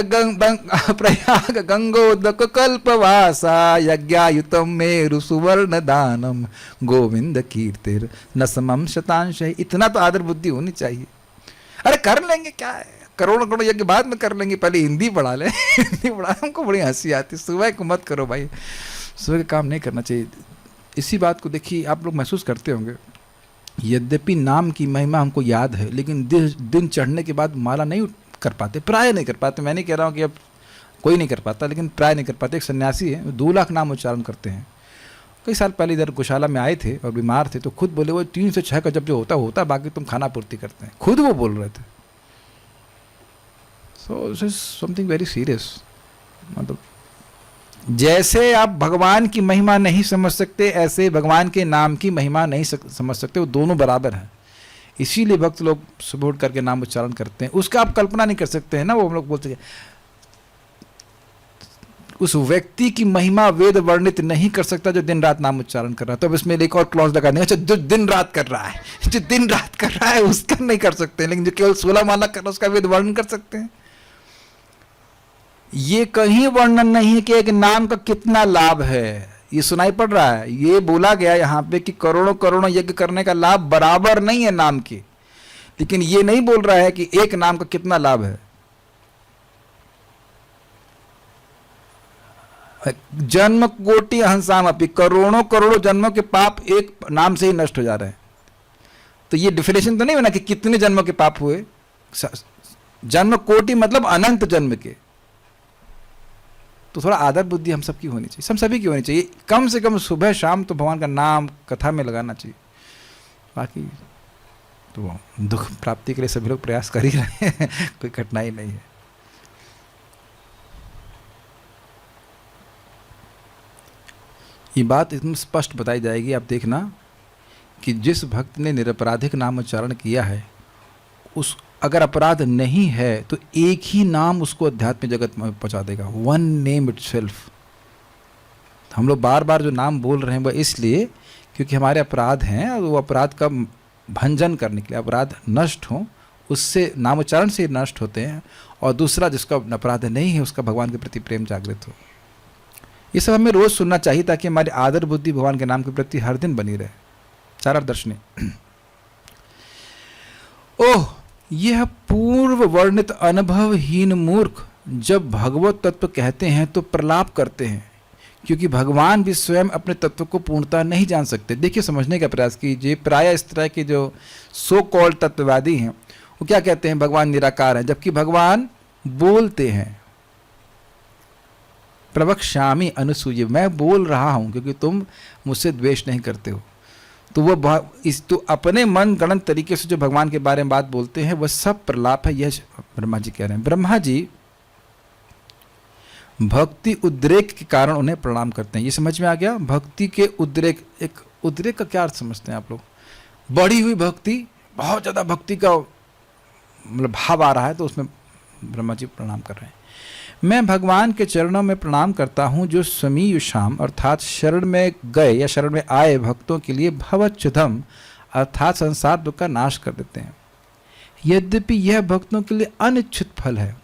गंगोदक कल्पवासा यज्ञायुतम मेरु सुवर्ण दानम गोविंद कीर्तिर न समम शतांश। इतना तो आदर बुद्धि होनी चाहिए। अरे कर लेंगे, क्या है, करोड़ यज्ञ बाद में कर लेंगे, पहले हिंदी पढ़ा लें। हिंदी पढ़ा, हमको बड़ी हंसी आती। सुबह को मत करो भाई, सुबह का काम नहीं करना चाहिए। इसी बात को देखिए आप लोग महसूस करते होंगे, यद्यपि नाम की महिमा हमको याद है, लेकिन दिन चढ़ने के बाद माला नहीं कर पाते, प्राय नहीं कर पाते। मैं नहीं कह रहा हूँ कि अब कोई नहीं कर पाता, लेकिन प्राय नहीं कर पाते। एक सन्यासी है, 2 लाख नाम उच्चारण करते हैं। कई साल पहले इधर गौशाला में आए थे और बीमार थे, तो खुद बोले वो 3 से 6 का जब जो होता, बाकी तुम खाना पूर्ति करते हैं, खुद वो बोल रहे थे। So this is something very serious. मतलब जैसे आप भगवान की महिमा नहीं समझ सकते, ऐसे भगवान के नाम की महिमा नहीं समझ सकते, वो दोनों बराबर हैं। इसीलिए भक्त लोग सुबह उठ करके नाम उच्चारण करते हैं। उसका आप कल्पना नहीं कर सकते हैं ना, वो हम लोग बोलते हैं उस व्यक्ति की महिमा वेद वर्णित नहीं कर सकता जो दिन रात नाम उच्चारण कर रहा है। तो अब इसमें एक और क्लॉज लगा देंगे, अच्छा जो दिन रात कर रहा है, जो दिन रात कर रहा है उसका नहीं कर सकते, लेकिन जो केवल 16 माला कर रहा है उसका वेद वर्णन कर सकते हैं। ये कहीं वर्णन नहीं है कि एक नाम का कितना लाभ है। ये सुनाई पड़ रहा है, ये बोला गया यहाँ पे कि करोड़ों यज्ञ करने का लाभ बराबर नहीं है नाम के, लेकिन ये नहीं बोल रहा है कि एक नाम का कितना लाभ है। जन्म कोटि हंसाम अपि, करोड़ों जन्मों के पाप एक नाम से ही नष्ट हो जा रहे हैं। तो ये डिफिनेशन तो नहीं बना कि कितने जन्मों के पाप हुए, जन्म कोटि मतलब अनंत जन्म के। तो थोड़ा आदर बुद्धि हम सबकी होनी चाहिए, सभी की होनी चाहिए। कम से कम सुबह शाम तो भगवान का नाम कथा में लगाना चाहिए। बाकी तो दुख प्राप्ति के लिए सभी लोग प्रयास कर ही रहे हैं, कोई कठिनाई नहीं है। ये बात इतनी स्पष्ट बताई जाएगी, आप देखना कि जिस भक्त ने निरपराधिक नाम उच्चारण किया है, उस अगर अपराध नहीं है तो एक ही नाम उसको अध्यात्म जगत में पहुंचा देगा, वन नेम इटसेल्फ। हम लोग बार बार जो नाम बोल रहे हैं वह इसलिए क्योंकि हमारे अपराध हैं, और वो अपराध का भंजन करने के लिए, अपराध नष्ट हो उससे, नाम उच्चारण से नष्ट होते हैं। और दूसरा जिसका अपराध नहीं है उसका भगवान के प्रति प्रेम जागृत हो। ये सब हमें रोज़ सुनना चाहिए ताकि हमारी आदर बुद्धि भगवान के नाम के प्रति हर दिन बनी रहे। चारा दर्शनी ओह, यह पूर्व वर्णित अनुभवहीन मूर्ख जब भगवत तत्व कहते हैं तो प्रलाप करते हैं, क्योंकि भगवान भी स्वयं अपने तत्व को पूर्णतः नहीं जान सकते। देखिए, समझने का प्रयास कीजिए। प्रायः इस तरह के जो सो कॉल्ड तत्ववादी हैं वो क्या कहते हैं, भगवान निराकार है, जबकि भगवान बोलते हैं। प्रवक्ष्यामि अनुसूय, मैं बोल रहा हूँ क्योंकि तुम मुझसे द्वेष नहीं करते हो। तो वह तो अपने मन गणन तरीके से जो भगवान के बारे में बात बोलते हैं वह सब प्रलाप है। यह ब्रह्मा जी कह रहे हैं। ब्रह्मा जी भक्ति उद्रेक के कारण उन्हें प्रणाम करते हैं। ये समझ में आ गया? भक्ति के उद्रेक, एक उद्रेक का क्या अर्थ समझते हैं आप लोग? बढ़ी हुई भक्ति, बहुत ज़्यादा भक्ति का मतलब भाव आ रहा है तो उसमें ब्रह्मा जी प्रणाम कर रहे हैं। मैं भगवान के चरणों में प्रणाम करता हूँ जो समीयुषाम अर्थात शरण में गए या शरण में आए भक्तों के लिए भवच्युतम अर्थात संसार दुख का नाश कर देते हैं। यद्यपि यह भक्तों के लिए अनिच्छित फल है,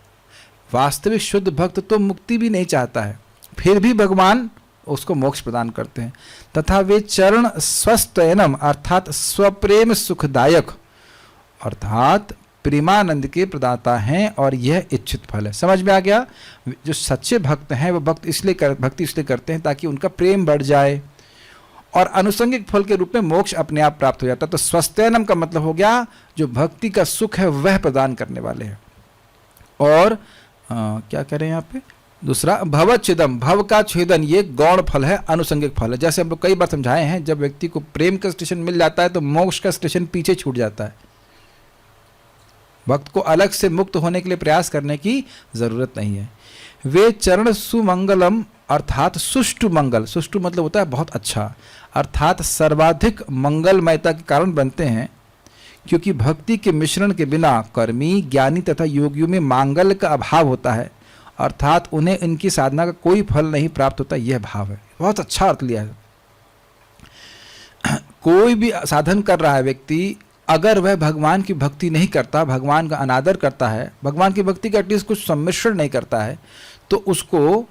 वास्तविक शुद्ध भक्त तो मुक्ति भी नहीं चाहता है, फिर भी भगवान उसको मोक्ष प्रदान करते हैं। तथा वे चरण स्वस्तयनम अर्थात स्वप्रेम सुखदायक अर्थात प्रेमानंद के प्रदाता हैं और यह इच्छित फल है। समझ में आ गया? जो सच्चे भक्त हैं वो भक्ति इसलिए करते हैं ताकि उनका प्रेम बढ़ जाए और अनुसंगिक फल के रूप में मोक्ष अपने आप प्राप्त हो जाता है। तो स्वस्तयनम का मतलब हो गया जो भक्ति का सुख है वह प्रदान करने वाले हैं। और क्या कह रहे हैं यहाँ पे? दूसरा भवच्छेदम, भव का छेदन, ये गौण फल है, अनुसंगिक फल है। जैसे हम लोग कई बार समझाए हैं, जब व्यक्ति को प्रेम का स्टेशन मिल जाता है तो मोक्ष का स्टेशन पीछे छूट जाता है। भक्त को अलग से मुक्त होने के लिए प्रयास करने की जरूरत नहीं है। वे चरण सुमंगलम अर्थात सुष्टु मंगल, सुष्टु मतलब होता है बहुत अच्छा, अर्थात सर्वाधिक मंगलमयता के कारण बनते हैं, क्योंकि भक्ति के मिश्रण के बिना कर्मी, ज्ञानी तथा योगियों में मांगल्य का अभाव होता है, अर्थात उन्हें इनकी साधना का कोई फल नहीं प्राप्त होता। यह भाव है। बहुत अच्छा अर्थ लिया है। कोई भी साधन कर रहा है व्यक्ति, अगर वह भगवान की भक्ति नहीं करता, भगवान का अनादर करता है, भगवान की भक्ति का एटलीस्ट कुछ सम्मिश्रण नहीं करता है, तो उसको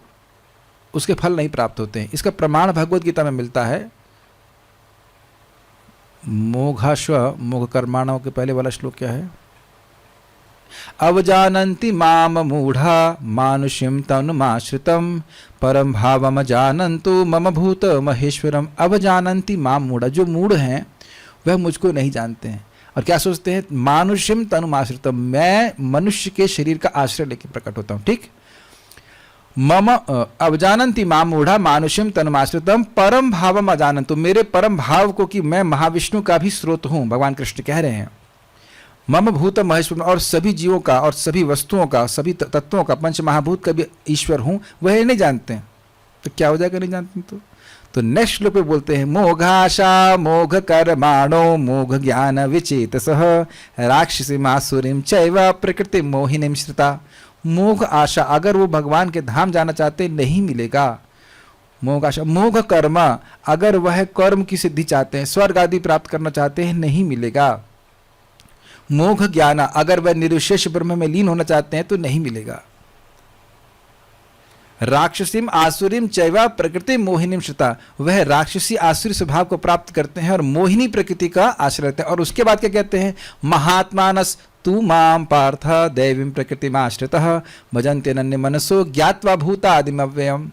उसके फल नहीं प्राप्त होते हैं। इसका प्रमाण भगवद गीता में मिलता है। मोघाश्व मोघ कर्माणों के पहले वाला श्लोक क्या है? अवजानन्ति माम मूढ़ा मानुष्यम तनुमाश्रितम परम भावम जानन्तु मम भूत महेश्वरम। अवजानन्ति माम मूढ़ा, जो मूढ़ हैं वह मुझको नहीं जानते हैं और क्या सोचते हैं? मानुष्यम तनुमाश्रितम, मैं मनुष्य के शरीर का आश्रय लेकर प्रकट होता हूँ। ठीक, मम अवजानन्ति माम मूढ़ा मानुष्यम तनुमाश्रितम परम भावम अजानन्तु, मेरे परम भाव को कि मैं महाविष्णु का भी स्रोत हूँ, भगवान कृष्ण कह रहे हैं। मम भूत महेश्वर, और सभी जीवों का और सभी वस्तुओं का, सभी तत्वों का, पंच महाभूत का भी ईश्वर हूँ, वह नहीं जानते हैं। तो क्या हो जाएगा नहीं जानते? तो नेक्स्ट श्लोक पे बोलते हैं मोघाशा मोघ कर्माणो मोघ ज्ञान विचेतसः राक्षसी मासुरीम चैव प्रकृति मोहिनीम श्रिता। मोघ आशा, अगर वो भगवान के धाम जाना चाहते नहीं मिलेगा। मोघ आशा, मोघ कर्म, अगर वह कर्म की सिद्धि चाहते हैं, स्वर्ग आदि प्राप्त करना चाहते हैं, नहीं मिलेगा। मोघ ज्ञान, अगर वह निर्विशेष ब्रह्म में लीन होना चाहते हैं तो नहीं मिलेगा। राक्षसीम आसुरीम चैवा प्रकृति मोहिनीम श्रिता, वह राक्षसी आसुरी स्वभाव को प्राप्त करते हैं और मोहिनी प्रकृति का आश्रय लेते हैं। और उसके बाद क्या कहते हैं? महात्मानस तू माम पार्थ दैवीं प्रकृतिम आश्रितः भजन्ते अनन्य मनसो ज्ञात्वा भूतादिमव्ययम्।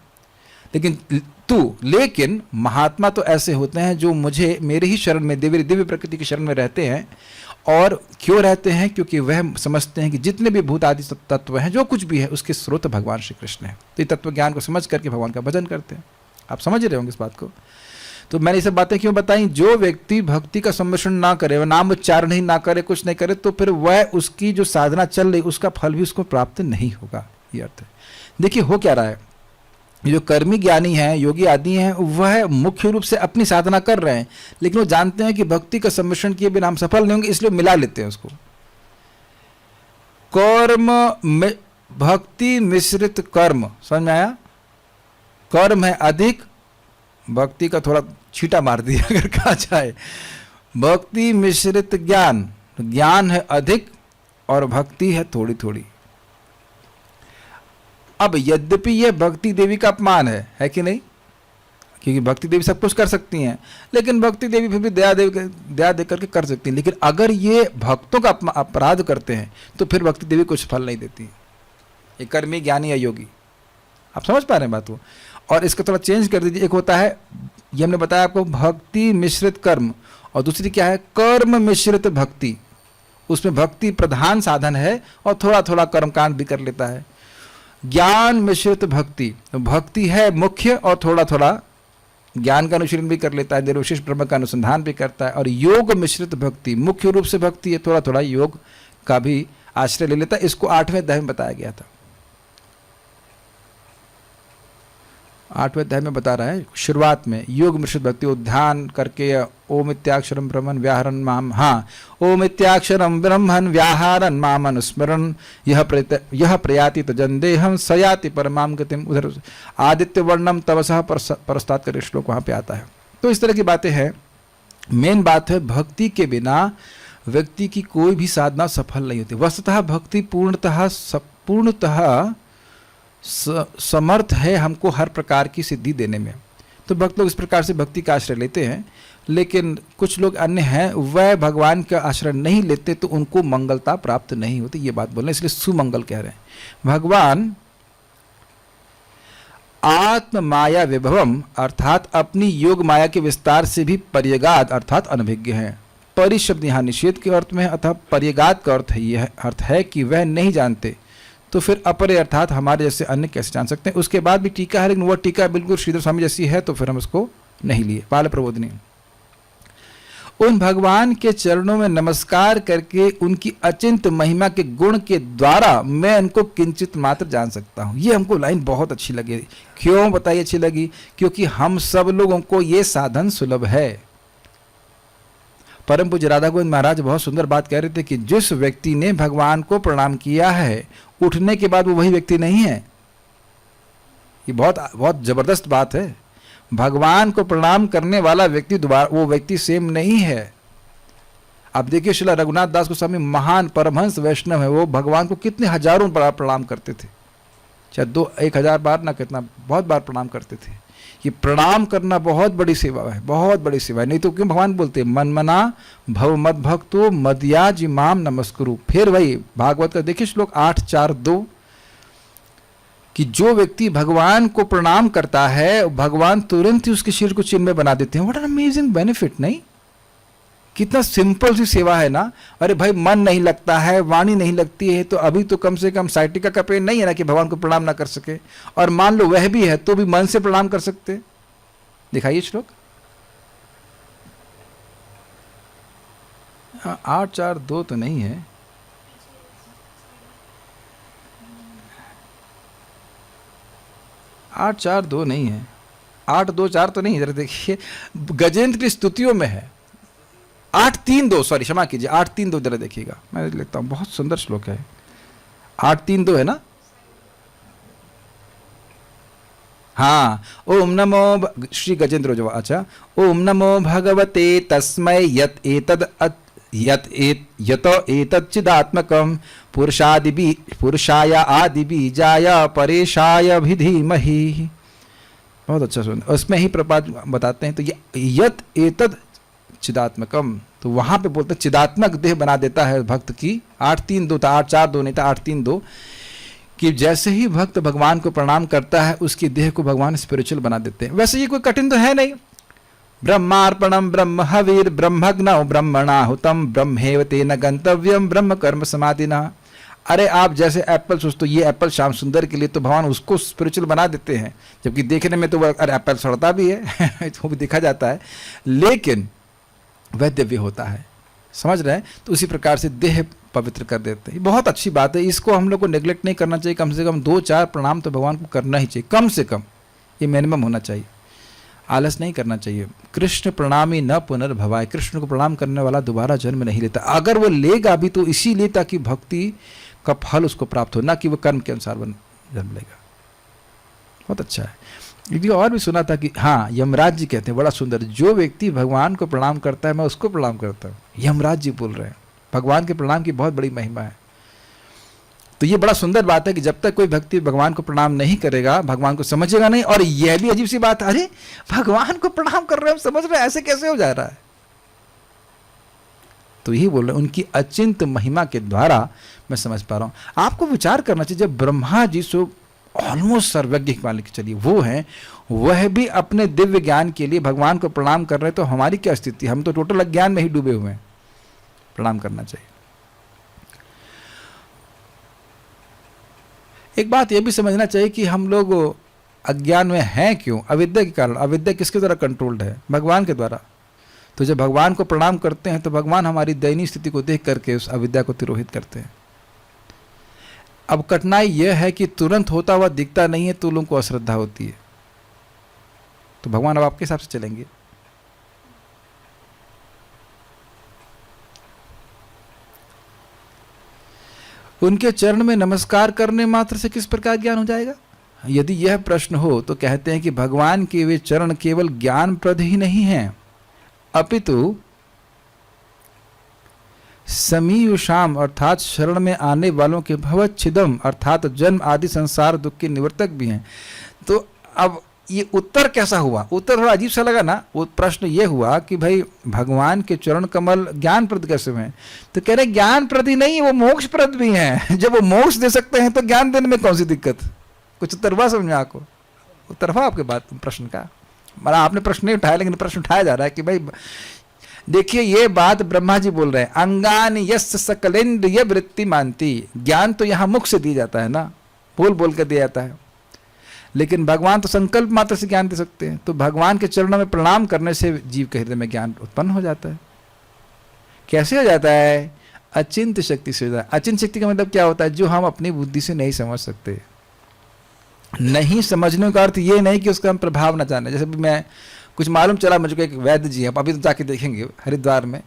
लेकिन महात्मा तो ऐसे होते हैं जो मुझे, मेरे ही शरण में, दिव्य प्रकृति की शरण में रहते हैं। और क्यों रहते हैं? क्योंकि वह समझते हैं कि जितने भी भूत आदि तत्व हैं, जो कुछ भी है, उसके स्रोत भगवान श्री कृष्ण है। तो ये तत्व ज्ञान को समझ करके भगवान का भजन करते हैं। आप समझ रहे होंगे इस बात को। तो मैंने ये सब बातें क्यों बताई? जो व्यक्ति भक्ति का सम्मिश्रण ना करे, वह नाम उच्चारण ही ना करे, कुछ नहीं करे, तो फिर वह उसकी जो साधना चल रही उसका फल भी उसको प्राप्त नहीं होगा। ये अर्थ है। देखिए हो क्या रहा है, जो कर्मी ज्ञानी हैं, योगी आदि हैं, वह मुख्य रूप से अपनी साधना कर रहे हैं, लेकिन वो जानते हैं कि भक्ति का सम्मिश्रण किए बिना हम सफल नहीं होंगे, इसलिए मिला लेते हैं उसको। कर्म में भक्ति मिश्रित कर्म, समझ में आया? कर्म है अधिक, भक्ति का थोड़ा छींटा मार दिया अगर कहा जाए। भक्ति मिश्रित ज्ञान, ज्ञान है अधिक और भक्ति है थोड़ी थोड़ी। अब यद्यपि यह भक्ति देवी का अपमान है कि नहीं? क्योंकि भक्ति देवी सब कुछ कर सकती हैं, लेकिन भक्ति देवी फिर भी दया दे करके कर सकती हैं। लेकिन अगर ये भक्तों का अपराध करते हैं तो फिर भक्ति देवी कुछ फल नहीं देती। ये कर्मी ज्ञानी या योगी, आप समझ पा रहे हैं बात को? और इसका थोड़ा चेंज कर दीजिए। एक होता है, ये हमने बताया आपको, भक्ति मिश्रित कर्म, और दूसरी क्या है? कर्म मिश्रित भक्ति। उसमें भक्ति प्रधान साधन है और थोड़ा थोड़ा कर्मकांड भी कर लेता है। ज्ञान मिश्रित भक्ति, भक्ति है मुख्य और थोड़ा थोड़ा ज्ञान का अनुशीलन भी कर लेता है, निर्विशेष ब्रह्म का अनुसंधान भी करता है। और योग मिश्रित भक्ति, मुख्य रूप से भक्ति है, थोड़ा थोड़ा योग का भी आश्रय ले लेता है। इसको 8वें अध्याय में बताया गया था। 8वें अध्याय में बता रहा है शुरुआत में, योग मिश्रित भक्ति हो, ध्यान करके ओम इत्याक्षरम ब्रह्मन व्याहरण माम, हाँ, ओम इत्याक्षरम ब्रह्मन व्याहरण माम अनुस्मरण यह प्रयाति तजंदेहम सयाति परमाम गतिम। उधर आदित्य वर्णम तवसः परस्तात् कर श्लोक वहाँ पे आता है। तो इस तरह की बातें हैं। मेन बात है भक्ति के बिना व्यक्ति की कोई भी साधना सफल नहीं होती। वस्तुतः भक्ति पूर्णतः समर्थ है हमको हर प्रकार की सिद्धि देने में। तो भक्त लोग इस प्रकार से भक्ति का आश्रय लेते हैं, लेकिन कुछ लोग अन्य हैं वह भगवान का आश्रय नहीं लेते तो उनको मंगलता प्राप्त नहीं होती। ये बात बोल रहे हैं, इसलिए सुमंगल कह रहे हैं। भगवान आत्म माया विभवम अर्थात अपनी योग माया के विस्तार से भी पर्यगाद अर्थात अनभिज्ञ है। परि शब्द यहाँ निषेध के अर्थ में है, अतः पर्यगाद का अर्थ यह अर्थ है कि वह नहीं जानते। तो फिर अपरे अर्थात हमारे जैसे अन्य कैसे जान सकते हैं। उसके बाद भी टीका है, लेकिन वह टीका बिल्कुल श्रीधर स्वामी जैसी है तो फिर हम उसको नहीं लिए। बाल प्रबोधनी, उन भगवान के चरणों में नमस्कार करके उनकी अचिंत महिमा के गुण के द्वारा मैं उनको किंचित मात्र जान सकता हूँ। ये हमको लाइन बहुत अच्छी लगी। क्यों बताइए अच्छी लगी? क्योंकि हम सब लोगों को ये साधन सुलभ है। परम पूज्य राधा गोविंद महाराज बहुत सुंदर बात कह रहे थे कि जिस व्यक्ति ने भगवान को प्रणाम किया है उठने के बाद वो वही व्यक्ति नहीं है। ये बहुत जबरदस्त बात है। भगवान को प्रणाम करने वाला व्यक्ति दोबारा वो व्यक्ति सेम नहीं है। अब देखिए श्रील रघुनाथ दास गोस्वामी महान परमहंस वैष्णव है, वो भगवान को कितने हजारों बार प्रणाम करते थे, चाहे 1000 बार ना कितना, बहुत बार प्रणाम करते थे। ये प्रणाम करना बहुत बड़ी सेवा है, बहुत बड़ी सेवा है। नहीं तो क्यों भगवान बोलते मनमना भव मद भक्तो मदयाज इमाम नमस्कुरु। फिर वही भागवत का देखिए श्लोक 8:4-2 कि जो व्यक्ति भगवान को प्रणाम करता है भगवान तुरंत ही उसके शरीर को चिन्मय बना देते हैं। व्हाट एन अमेजिंग बेनिफिट, नहीं? कितना सिंपल सी सेवा है ना। अरे भाई मन नहीं लगता है, वाणी नहीं लगती है, तो अभी तो कम से कम साइटिका का पेन नहीं है ना कि भगवान को प्रणाम ना कर सके। और मान लो वह भी है तो भी मन से प्रणाम कर सकते। दिखाइए श्लोक 8:4-2 तो नहीं है, 8:4-2 नहीं है, 8:2-4 तो नहीं है। जरा देखिए गजेंद्र की स्तुतियों में है 8:3-2, सॉरी क्षमा कीजिए 8:3-2 जरा देखिएगा, मैं लिखता हूँ, बहुत सुंदर श्लोक है। 8:3-2 है ना? हाँ, ओम नमो श्री गजेंद्र जो, अच्छा, ओम नमो भगवते तस्मै यत एतत् चिदात्मकम पुरुषाय आदि बीजाय परेशाय विधीमहि। बहुत अच्छा सुन, उसमें ही प्रपात बताते हैं। तो यत एतद चिदात्मकम, तो वहां पे बोलते चिदात्मक देह बना देता है भक्त की। 8:3-2 था, 8:4-2 नहीं था, 8:3-2 कि जैसे ही भक्त भगवान को प्रणाम करता है उसकी देह को भगवान स्पिरिचुअल बना देते हैं। वैसे ये कोई कठिन तो है नहीं। ब्रह्मार्पणम ब्रह्म हवीर ब्रह्मग्नौ ब्रह्मणाहुतम ब्रह्मेव तेन गंतव्यम ब्रह्म कर्म समाधिना। अरे आप जैसे एप्पल सोचते, ये एप्पल श्याम सुंदर के लिए, तो भगवान उसको स्पिरिचुअल बना देते हैं, जबकि देखने में तो अरे एप्पल सड़ता भी है वो भी देखा जाता है, लेकिन वह दिव्य होता है। समझ रहे हैं? तो उसी प्रकार से देह पवित्र कर देते हैं। बहुत अच्छी बात है, इसको हम लोग को नेग्लेक्ट नहीं करना चाहिए। कम से कम 2-4 प्रणाम तो भगवान को करना ही चाहिए, कम से कम ये मिनिमम होना चाहिए। आलस नहीं करना चाहिए। कृष्ण प्रणामी न पुनर्भवाय, कृष्ण को प्रणाम करने वाला दोबारा जन्म नहीं लेता। अगर वो लेगा भी तो इसीलिए ताकि भक्ति का फल उसको प्राप्त हो, ना कि वो कर्म के अनुसार जन्म लेगा। बहुत अच्छा है। यदि और भी सुना था कि हाँ, यमराज जी कहते हैं, बड़ा सुंदर, जो व्यक्ति भगवान को प्रणाम करता है मैं उसको प्रणाम करता हूँ। यमराज जी बोल रहे हैं, भगवान के प्रणाम की बहुत बड़ी महिमा है। तो ये बड़ा सुंदर बात है कि जब तक कोई व्यक्ति भगवान को प्रणाम नहीं करेगा भगवान को समझेगा नहीं। और यह भी अजीब सी बात है, अरे भगवान को प्रणाम कर रहे हैं, हम समझ रहे हैं, ऐसे कैसे हो जा रहा है? तो यही बोल रहे हैं, उनकी अचिंत महिमा के द्वारा मैं समझ पा रहा हूं। आपको विचार करना चाहिए, जब ब्रह्मा जी सो ऑलमोस्ट सर्वज्ञ मान के चलिए वो हैं, वह भी अपने दिव्य ज्ञान के लिए भगवान को प्रणाम कर रहे हैं, तो हमारी क्या स्थिति? हम तो टोटल अज्ञान में ही डूबे हुए हैं। प्रणाम करना चाहिए। एक बात यह भी समझना चाहिए कि हम लोग अज्ञान में हैं क्यों? अविद्या के कारण। अविद्या किसके द्वारा कंट्रोल्ड है? भगवान के द्वारा। तो जब भगवान को प्रणाम करते हैं तो भगवान हमारी दयनीय स्थिति को देख करके उस अविद्या को तिरोहित करते हैं। अब कठिनाई यह है कि तुरंत होता हुआ दिखता नहीं है तो लोगों को अश्रद्धा होती है। तो भगवान अब आपके हिसाब से चलेंगे। उनके चरण में नमस्कार करने मात्र से किस प्रकार ज्ञान हो जाएगा? यदि यह प्रश्न हो तो कहते हैं कि भगवान के वे चरण केवल ज्ञानप्रद ही नहीं हैं, अपितु समीयुषाम अर्थात शरण में आने वालों के भवच्छिदम अर्थात जन्म आदि संसार दुख के निवर्तक भी हैं। तो अब ये उत्तर कैसा हुआ? उत्तर थोड़ा अजीब सा लगा ना। वो प्रश्न ये हुआ कि भाई भगवान के चरण कमल ज्ञानप्रद कैसे हैं? तो कह रहे ज्ञानप्रद ही नहीं, वो मोक्षप्रद भी हैं। जब वो मोक्ष दे सकते हैं तो ज्ञान देने में कौन सी दिक्कत? कुछ उत्तर हुआ समझ में आपको? उत्तर हुआ आपके बात प्रश्न का? मतलब आपने प्रश्न नहीं उठाया, लेकिन प्रश्न उठाया जा रहा है कि भाई देखिए ये बात ब्रह्मा जी बोल रहे हैं, अंगानि यस्य सकलेन्द्रिय वृत्ति मानती। ज्ञान तो यहाँ मुख से दिया जाता है ना, बोल बोल कर दिया जाता है, लेकिन भगवान तो संकल्प मात्र से ज्ञान दे सकते हैं। तो भगवान के चरणों में प्रणाम करने से जीव के हृदय में ज्ञान उत्पन्न हो जाता है। कैसे हो जाता है? अचिंत्य शक्ति से हो जाता है। अचिंत्य शक्ति का मतलब क्या होता है? जो हम अपनी बुद्धि से नहीं समझ सकते। नहीं समझने का अर्थ ये नहीं कि उसका हम प्रभाव न जाने। जैसे मैं कुछ मालूम चला मुझको, एक वैद्य जी हैं, अभी तो जाके देखेंगे हरिद्वार में,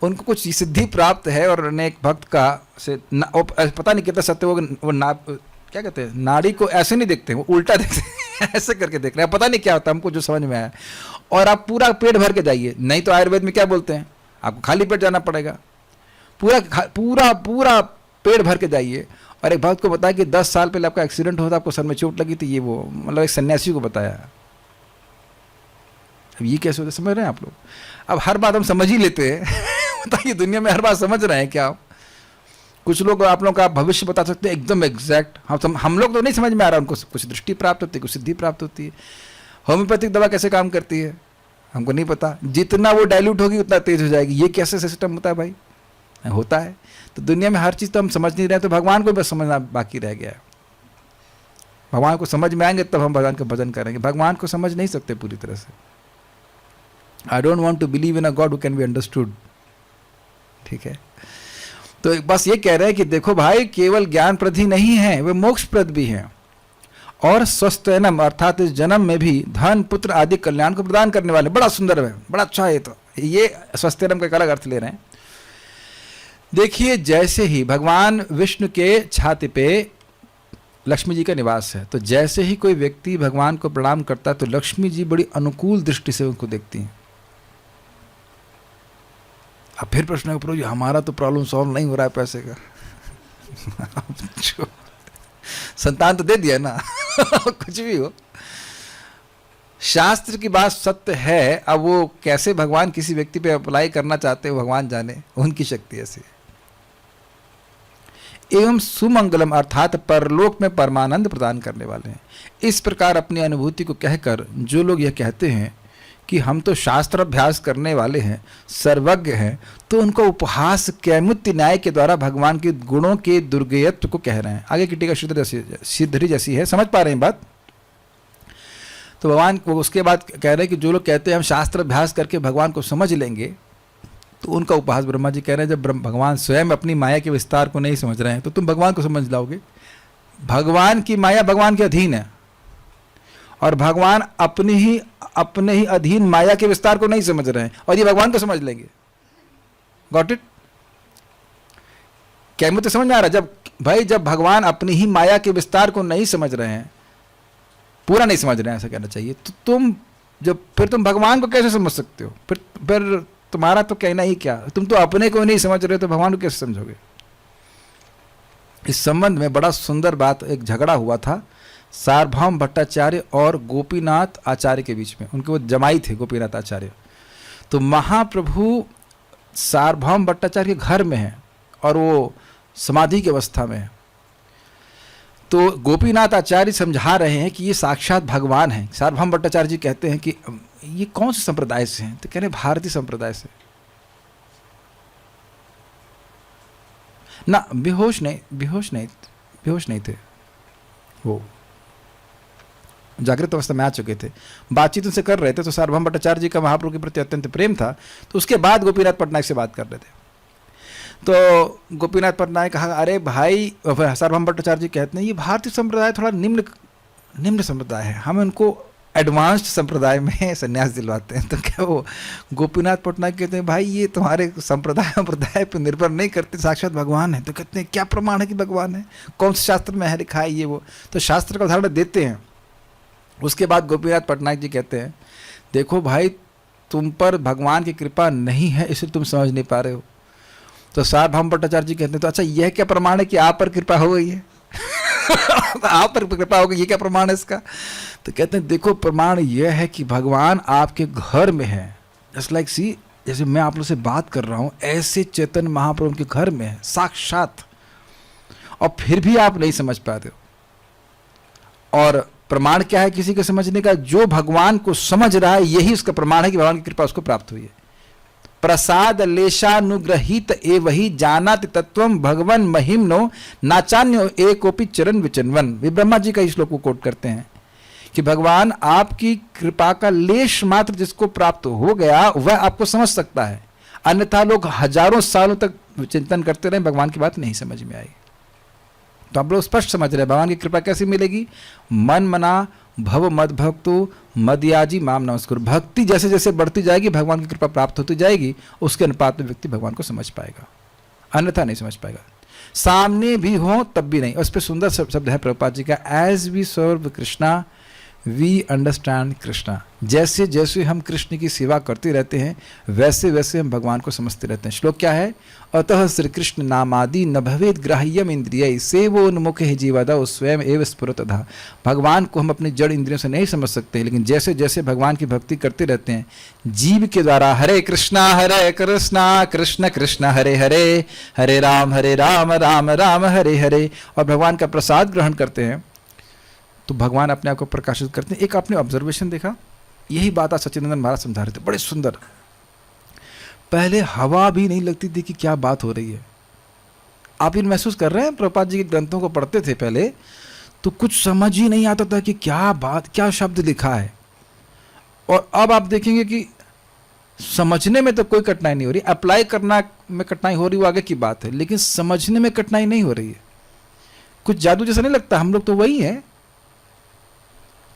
उनको कुछ सिद्धि प्राप्त है और उन्हें एक भक्त का से पता नहीं कितना सत्य, वो क्या कहते हैं, नाड़ी को ऐसे नहीं देखते, वो उल्टा देखते हैं ऐसे करके देख रहे हैं, पता नहीं क्या होता, हमको जो समझ में आया। और आप पूरा पेट भर के जाइए, नहीं तो आयुर्वेद में क्या बोलते हैं, आपको खाली पेट जाना पड़ेगा। पूरा पेट भर के जाइए। और एक भक्त को बताया कि 10 साल पहले आपका एक्सीडेंट हुआ था, आपको सर में चोट लगी थी, ये वो मतलब एक सन्यासी को बताया। अब ये कैसे होता है, समझ रहे हैं आप लोग? अब हर बात हम समझ ही लेते हैं बताइए, दुनिया में हर बात समझ रहे हैं क्या? कुछ लोग आप लोगों का भविष्य बता सकते हैं एकदम एग्जैक्ट, हम लोग तो नहीं समझ में आ रहा, उनको कुछ दृष्टि प्राप्त होती है, कुछ सिद्धि प्राप्त होती है। होम्योपैथिक दवा कैसे काम करती है हमको नहीं पता, जितना वो डाइल्यूट होगी उतना तेज हो जाएगी। ये कैसे सिस्टम होता है भाई? होता है। तो दुनिया में हर चीज़ तो हम समझ नहीं रहे, तो भगवान को बस समझना बाकी रह गया है। भगवान को समझ में आएंगे तब हम भगवान का भजन करेंगे। भगवान को समझ नहीं सकते पूरी तरह से। I don't want to believe in a god who can be understood. ठीक है, तो बस ये कह रहे हैं कि देखो भाई, केवल ज्ञानप्रद ही नहीं है, वे मोक्षप्रद भी हैं और स्वस्थनम अर्थात इस जन्म में भी धन पुत्र आदि कल्याण को प्रदान करने वाले। बड़ा सुंदर है, बड़ा अच्छा है। तो ये स्वस्थनम का एक अलग अर्थ ले रहे हैं। देखिए, जैसे ही भगवान विष्णु के छाती पे लक्ष्मी जी का निवास है, तो जैसे ही कोई व्यक्ति भगवान को प्रणाम करता है तो लक्ष्मी जी बड़ी अनुकूल दृष्टि से उनको देखती हैं। अब फिर प्रश्न है, प्रभु जी हमारा तो प्रॉब्लम सॉल्व नहीं हो रहा है पैसे का संतान तो दे दिया ना कुछ भी हो, शास्त्र की बात सत्य है। अब वो कैसे भगवान किसी व्यक्ति पे अप्लाई करना चाहते हो भगवान जाने, उनकी शक्ति ऐसी। एवं सुमंगलम अर्थात परलोक में परमानंद प्रदान करने वाले हैं। इस प्रकार अपनी अनुभूति को कहकर जो लोग यह कहते हैं कि हम तो शास्त्र अभ्यास करने वाले हैं, सर्वज्ञ हैं, तो उनका उपहास कैमुत्य न्याय के द्वारा भगवान के गुणों के दुर्गेयत्व को कह रहे हैं। आगे की टीका सिद्धि जैसी है, समझ पा रहे हैं बात? तो भगवान को उसके बाद कह रहे हैं कि जो लोग कहते हैं हम शास्त्र अभ्यास करके भगवान को समझ लेंगे, तो उनका उपहास ब्रह्मा जी कह रहे हैं, जब भगवान स्वयं अपनी माया के विस्तार को नहीं समझ रहे हैं तो तुम भगवान को समझ लाओगे? भगवान की माया भगवान के अधीन है और भगवान अपने ही अधीन माया के विस्तार को नहीं समझ रहे हैं, और ये भगवान को समझ लेंगे। Got it? क्या मुझे समझ में आ रहा है? जब भगवान अपनी ही माया के विस्तार को नहीं समझ रहे हैं, पूरा नहीं समझ रहे हैं ऐसा कहना चाहिए, तो फिर तुम भगवान को कैसे समझ सकते हो? फिर तुम्हारा तो कहना ही क्या, तुम तो अपने को नहीं समझ रहे तो भगवान को कैसे समझोगे? इस संबंध में बड़ा सुंदर बात, एक झगड़ा हुआ था सार्वभौम भट्टाचार्य और गोपीनाथ आचार्य के बीच में। उनके वो जमाई थे गोपीनाथ आचार्य। तो महाप्रभु सार्वभौम भट्टाचार्य के घर में हैं और वो समाधि की अवस्था में है। तो गोपीनाथ आचार्य समझा रहे हैं कि ये साक्षात भगवान हैं। सार्वभौम भट्टाचार्य जी कहते हैं कि ये कौन से संप्रदाय से हैं? तो कह रहे भारतीय संप्रदाय से। ना बेहोश नहीं थे, वो जागृत अवस्था में आ चुके थे। बातचीत उनसे कर रहे थे, तो सार्वभौम भट्टाचार्य जी का महाप्रभु के प्रति अत्यंत प्रेम था। तो उसके बाद गोपीनाथ पटनायक से बात कर रहे थे। तो गोपीनाथ पटनायक कहा, अरे भाई, सार्वभौम भट्टाचार्य जी कहते हैं ये भारतीय संप्रदाय थोड़ा निम्न संप्रदाय है, हमें उनको एडवांस्ड संप्रदाय में संन्यास दिलवाते हैं। तो क्या वो गोपीनाथ पटनायक कहते हैं भाई ये तुम्हारे संप्रदाय पर निर्भर नहीं करते, साक्षात भगवान है। तो कहते हैं क्या प्रमाण है कि भगवान है, कौन से शास्त्र में है लिखा है ये वो। तो शास्त्र का उदाहरण देते हैं। उसके बाद गोपीनाथ पटनायक जी कहते हैं देखो भाई तुम पर भगवान की कृपा नहीं है इसलिए तुम समझ नहीं पा रहे हो। तो सार्वभौम भट्टाचार्य जी कहते हैं तो अच्छा यह क्या प्रमाण है कि आप पर कृपा हो गई है आप पर कृपा हो गई, ये क्या प्रमाण है इसका। तो कहते हैं देखो प्रमाण यह है कि भगवान आपके घर में है। जस्ट लाइक सी, जैसे मैं आप लोग से बात कर रहा हूँ ऐसे चैतन्य महाप्रभु के घर में है साक्षात, और फिर भी आप नहीं समझ पा रहे हो। और प्रमाण क्या है किसी के समझने का, जो भगवान को समझ रहा है यही उसका प्रमाण है कि भगवान की कृपा उसको प्राप्त हुई है। प्रसाद लेशानुग्रहित एवहि जानात तत्वम भगवन महिम्नो नाचान्यो एकोपि चरण विचनवन। वे ब्रह्मा जी का इस श्लोक को कोट करते हैं कि भगवान आपकी कृपा का लेश मात्र जिसको प्राप्त हो गया वह आपको समझ सकता है, अन्यथा लोग हजारों सालों तक चिंतन करते रहे भगवान की बात नहीं समझ में आई। तो आप लोग स्पष्ट समझ रहे हैं भगवान की कृपा कैसे मिलेगी। मन मना भव मद भक्तो मदयाजी माम नमस्कुर। भक्ति जैसे जैसे बढ़ती जाएगी भगवान की कृपा प्राप्त होती जाएगी, उसके अनुपात में व्यक्ति भगवान को समझ पाएगा, अन्यथा नहीं समझ पाएगा। सामने भी हो तब भी नहीं। उस पर सुंदर शब्द है प्रभुपाद जी का, as we serve Krishna we understand Krishna. जैसे जैसे हम कृष्ण की सेवा करते रहते हैं वैसे वैसे हम भगवान को समझते रहते हैं। श्लोक क्या है, अतः श्री कृष्ण नामादि न भवेद ग्राह्यम इंद्रिय सेवो उन्मुख जीवद स्वयं एव स्फुरतः। भगवान को हम अपनी जड़ इंद्रियों से नहीं समझ सकते, लेकिन जैसे जैसे भगवान की भक्ति करते रहते हैं जीव के द्वारा, हरे कृष्णा कृष्ण कृष्ण हरे हरे, हरे राम राम राम हरे हरे, और भगवान का प्रसाद ग्रहण करते हैं तो भगवान अपने आप को प्रकाशित करते हैं। एक आपने ऑब्जर्वेशन देखा, यही बात आज सच्चिदानंद महाराज समझा रहे थे, बड़े सुंदर। पहले हवा भी नहीं लगती थी कि क्या बात हो रही है। आप ये महसूस कर रहे हैं, प्रभुपाद जी के ग्रंथों को पढ़ते थे पहले तो कुछ समझ ही नहीं आता था कि क्या बात, क्या शब्द लिखा है। और अब आप देखेंगे कि समझने में तो कोई कठिनाई नहीं हो रही, अप्लाई करना में कठिनाई हो रही वो आगे की बात है, लेकिन समझने में कठिनाई नहीं हो रही है। कुछ जादू जैसा नहीं लगता, हम लोग तो वही हैं।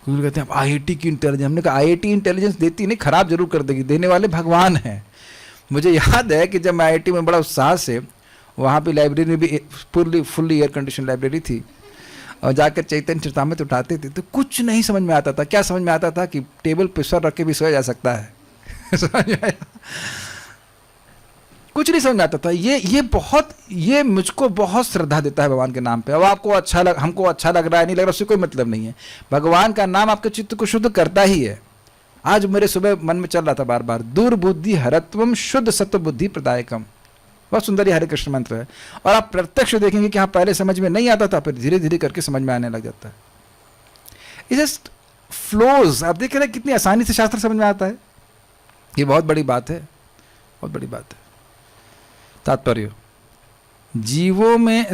कुछ कहते हैं IIT की इंटेलिजेंस, हमने कहा IIT इंटेलिजेंस देती नहीं, खराब जरूर कर देगी, देने वाले भगवान हैं। मुझे याद है कि जब मैं IIT में बड़ा उत्साह से, वहाँ पे लाइब्रेरी में भी फुल्ली एयर कंडीशन लाइब्रेरी थी, और जाकर चैतन्य चरितामृत उठाते थे तो कुछ नहीं समझ में आता था। क्या समझ में आता था कि टेबल पे सर रख के भी सोया जा सकता है समझ में आया? कुछ नहीं समझ में आता था। ये मुझको बहुत श्रद्धा देता है भगवान के नाम पे। अब आपको हमको अच्छा लग रहा है नहीं लग रहा, उससे कोई मतलब नहीं है। भगवान का नाम आपके चित्त को शुद्ध करता ही है। आज मेरे सुबह मन में चल रहा था बार बार, दुर्बुद्धि हरत्वम शुद्ध सत्व बुद्धि प्रदायकम। बहुत सुंदर ये हरे कृष्ण मंत्र है। और आप प्रत्यक्ष देखेंगे कि हाँ पहले समझ में नहीं आता था, फिर धीरे धीरे करके समझ में आने लग जाता है। It just flows. आप देख रहे हैं कितनी आसानी से शास्त्र समझ में आता है। ये बहुत बड़ी बात है, बहुत बड़ी बात है। तात्पर्य, जीवों में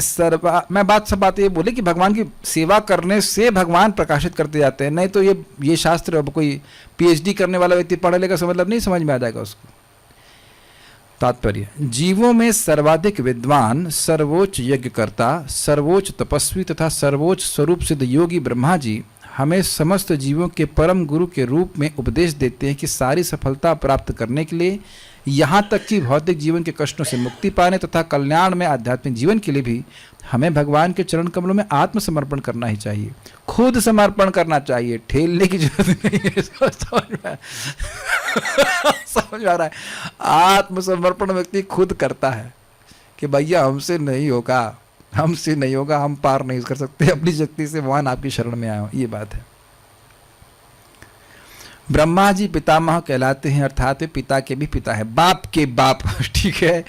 मैं सब बात ये बोले कि भगवान की सेवा करने से भगवान प्रकाशित करते जाते हैं, नहीं तो ये शास्त्र अब कोई PhD करने वाला व्यक्ति पढ़ लेगा तो मतलब नहीं समझ में आ जाएगा उसको। तात्पर्य, जीवों में सर्वाधिक विद्वान, सर्वोच्च यज्ञकर्ता, सर्वोच्च तपस्वी तथा सर्वोच्च स्वरूप सिद्ध योगी ब्रह्मा जी हमें समस्त जीवों के परम गुरु के रूप में उपदेश देते हैं कि सारी सफलता प्राप्त करने के लिए, यहाँ तक कि भौतिक जीवन के कष्टों से मुक्ति पाने तथा कल्याण में आध्यात्मिक जीवन के लिए भी हमें भगवान के चरण कमलों में आत्मसमर्पण करना ही चाहिए। खुद समर्पण करना चाहिए, ठेलने की जरूरत नहीं है। समझ में आ रहा है? आत्मसमर्पण व्यक्ति खुद करता है कि भैया हमसे नहीं होगा, हम पार नहीं कर सकते, अपनी शक्ति से भगवान आपकी शरण में आए हो, ये बात है। ब्रह्मा जी पितामह कहलाते हैं, अर्थात पिता के भी पिता है, बाप के बाप। ठीक है।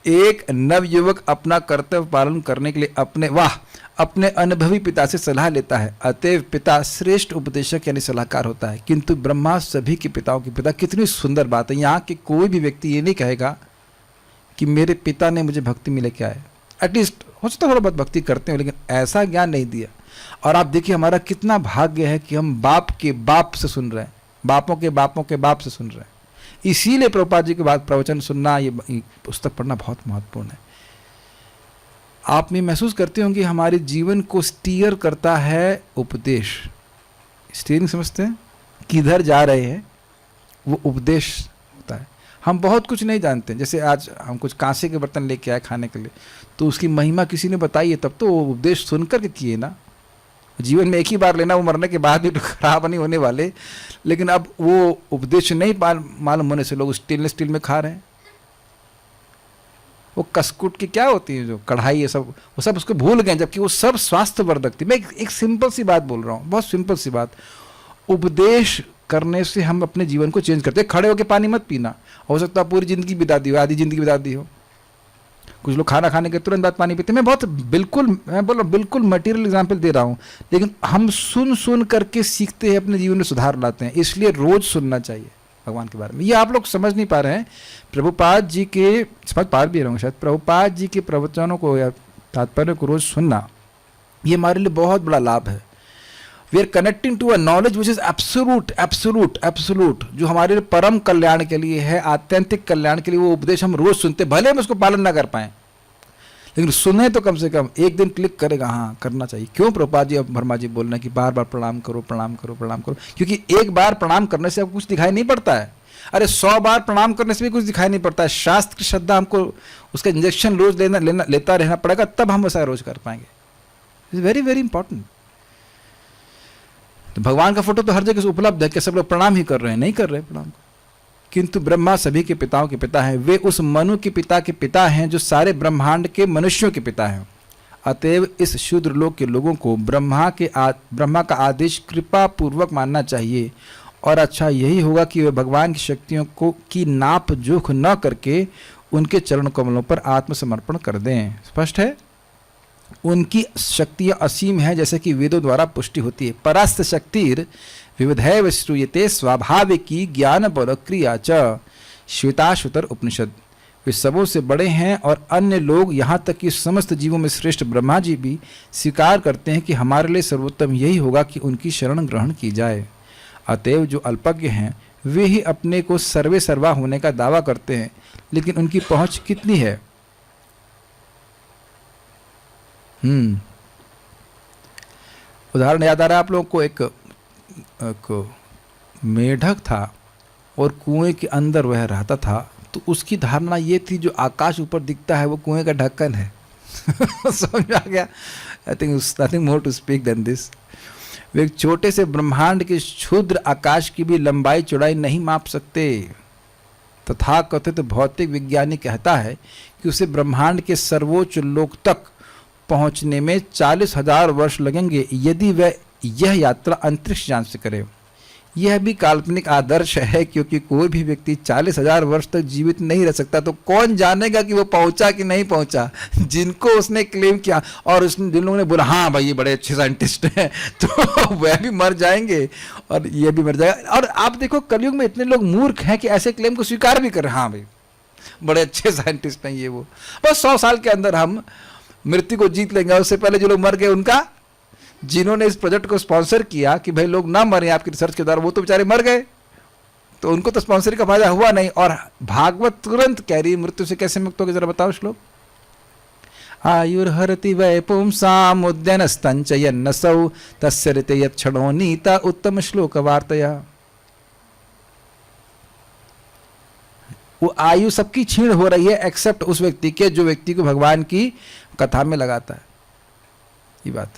एक नवयुवक अपना कर्तव्य पालन करने के लिए अपने अनुभवी पिता से सलाह लेता है। अतएव पिता श्रेष्ठ उपदेशक यानी सलाहकार होता है, किंतु ब्रह्मा सभी के पिताओं के पिता। कितनी सुंदर बात है। यहाँ के कोई भी व्यक्ति ये नहीं कहेगा कि मेरे पिता ने मुझे भक्ति में लेके आए। एटलीस्ट हो सकता है थोड़ा बहुत भक्ति करते हो, लेकिन ऐसा ज्ञान नहीं दिया। और आप देखिए हमारा कितना भाग्य है कि हम बाप के बाप से सुन रहे हैं, बापों के बापों के बाप से सुन रहे हैं। इसीलिए प्रभुपाद जी के बाद प्रवचन सुनना, ये पुस्तक पढ़ना बहुत महत्वपूर्ण है। आप में महसूस करते होंगे हमारे जीवन को स्टीयर करता है उपदेश। स्टीयरिंग समझते हैं? किधर जा रहे हैं, वो उपदेश होता है। हम बहुत कुछ नहीं जानते, जैसे आज हम कुछ कांसे के बर्तन लेके आए खाने के लिए, तो उसकी महिमा किसी ने बताई है, तब तो वो उपदेश सुन कर के किए ना। जीवन में एक ही बार लेना, वो मरने के बाद भी तो खराब नहीं होने वाले, लेकिन अब वो उपदेश नहीं मालूम होने से लोग स्टेनलेस स्टील में खा रहे हैं। वो कसकुट की क्या होती है, जो कढ़ाई है सब, वो सब उसको भूल गए, जबकि वो सब स्वास्थ्यवर्धक थी। मैं एक सिंपल सी बात बोल रहा हूँ, बहुत सिंपल सी बात। उपदेश करने से हम अपने जीवन को चेंज करते हैं। खड़े होकर पानी मत पीना, हो सकता है पूरी ज़िंदगी बिता दी हो, आधी ज़िंदगी बिता दी हो। कुछ लोग खाना खाने के तुरंत बाद पानी पीते हैं। मैं बोल रहा हूँ बिल्कुल मटेरियल एग्जाम्पल दे रहा हूँ, लेकिन हम सुन करके सीखते हैं, अपने जीवन में सुधार लाते हैं। इसलिए रोज़ सुनना चाहिए भगवान के बारे में। ये आप लोग समझ नहीं पा रहे हैं। प्रभुपाद जी के, समझ पा भी रहूँगा शायद, प्रभुपाद जी के प्रवचनों को या तात्पर्य को रोज़ सुनना, ये हमारे लिए बहुत बड़ा लाभ है। We are connecting to a knowledge which is absolute absolute absolute, जो हमारे लिए परम कल्याण के लिए है, आत्यंतिक कल्याण के लिए। वो उपदेश हम रोज सुनते, भले हम उसको पालन ना कर पाए, लेकिन सुने तो कम से कम एक दिन क्लिक करेगा, हाँ करना चाहिए। क्यों प्रभुपाद जी अब वर्मा जी बोल रहे हैं कि बार बार प्रणाम करो प्रणाम करो प्रणाम करो? क्योंकि एक बार प्रणाम करने से आपको कुछ दिखाई नहीं पड़ता है। अरे 100 बार प्रणाम करने से भी कुछ दिखाई नहीं पड़ता है। शास्त्र की श्रद्धा, हमको उसका इंजेक्शन रोज लेता रहना पड़ेगा, तब हम वैसा रोज कर पाएंगे। It's very very important. तो भगवान का फोटो तो हर जगह से उपलब्ध है कि सब लोग प्रणाम ही कर रहे हैं, नहीं कर रहे प्रणाम, किंतु ब्रह्मा सभी के पिताओं के पिता हैं। वे उस मनु के पिता हैं जो सारे ब्रह्मांड के मनुष्यों के पिता हैं। अतएव इस शूद्र लोक के लोगों को ब्रह्मा का आदेश कृपा पूर्वक मानना चाहिए, और अच्छा यही होगा कि वे भगवान की शक्तियों की नाप जोख न करके उनके चरण कमलों पर आत्मसमर्पण कर दें। स्पष्ट है, उनकी शक्तियाँ असीम हैं, जैसे कि वेदों द्वारा पुष्टि होती है। परास्त शक्तिर विविधैव श्रूयते स्वाभाविकी ज्ञान बल क्रिया च, श्वेताश्वतर उपनिषद। वे सबों से बड़े हैं, और अन्य लोग, यहाँ तक कि समस्त जीवों में श्रेष्ठ ब्रह्मा जी भी स्वीकार करते हैं कि हमारे लिए सर्वोत्तम यही होगा कि उनकी शरण ग्रहण की जाए। अतएव जो अल्पज्ञ हैं वे ही अपने को सर्वे सर्वा होने का दावा करते हैं, लेकिन उनकी पहुँच कितनी है? उदाहरण याद आ रहा है आप लोगों को? एक मेढक था और कुएं के अंदर वह रहता था, तो उसकी धारणा ये थी जो आकाश ऊपर दिखता है वो कुएं का ढक्कन है। समझ आ गया? I think nothing more to speak than this. वे एक छोटे से ब्रह्मांड के क्षुद्र आकाश की भी लंबाई चौड़ाई नहीं माप सकते। तथा कथित भौतिक विज्ञानी कहता है कि उसे ब्रह्मांड के सर्वोच्च लोक तक पहुंचने में 40,000 वर्ष लगेंगे यदि वह यह यात्रा अंतरिक्ष यान से करे। यह भी काल्पनिक आदर्श है, क्योंकि कोई भी व्यक्ति 40,000 वर्ष तक जीवित नहीं रह सकता, तो कौन जानेगा कि वो पहुंचा कि नहीं पहुंचा? जिनको उसने क्लेम किया और उसने जिन लोगों ने बोला हाँ भाई ये बड़े अच्छे साइंटिस्ट हैं, तो वह भी मर जाएंगे और ये भी मर जाएगा। और आप देखो कलयुग में इतने लोग मूर्ख हैं कि ऐसे क्लेम को स्वीकार भी कर रहे हैं, हाँ भाई बड़े अच्छे साइंटिस्ट हैं ये वो। बस 100 साल के अंदर हम मृत्यु को जीत लेंगे। उससे पहले जो लोग मर गए, उनका, जिन्होंने इस प्रोजेक्ट को स्पॉन्सर किया कि भाई लोग ना मरे आपकी रिसर्च के द्वारा, वो तो बेचारे मर गए, तो उनको तो स्पॉन्सर का फायदा हुआ नहीं। और भागवत तुरंत कह रही मृत्यु से कैसे मुक्त होगे, जरा बताओ श्लोक। आयुर्हरति वै पुंसाम उद्यनस्तंचयन्नसौ तस्य ऋते यत्क्षणो नीता उत्तम श्लोक वार्तया। वो आयु सबकी छीण हो रही है एक्सेप्ट उस व्यक्ति के जो व्यक्ति को भगवान की कथा में लगाता है। ये बात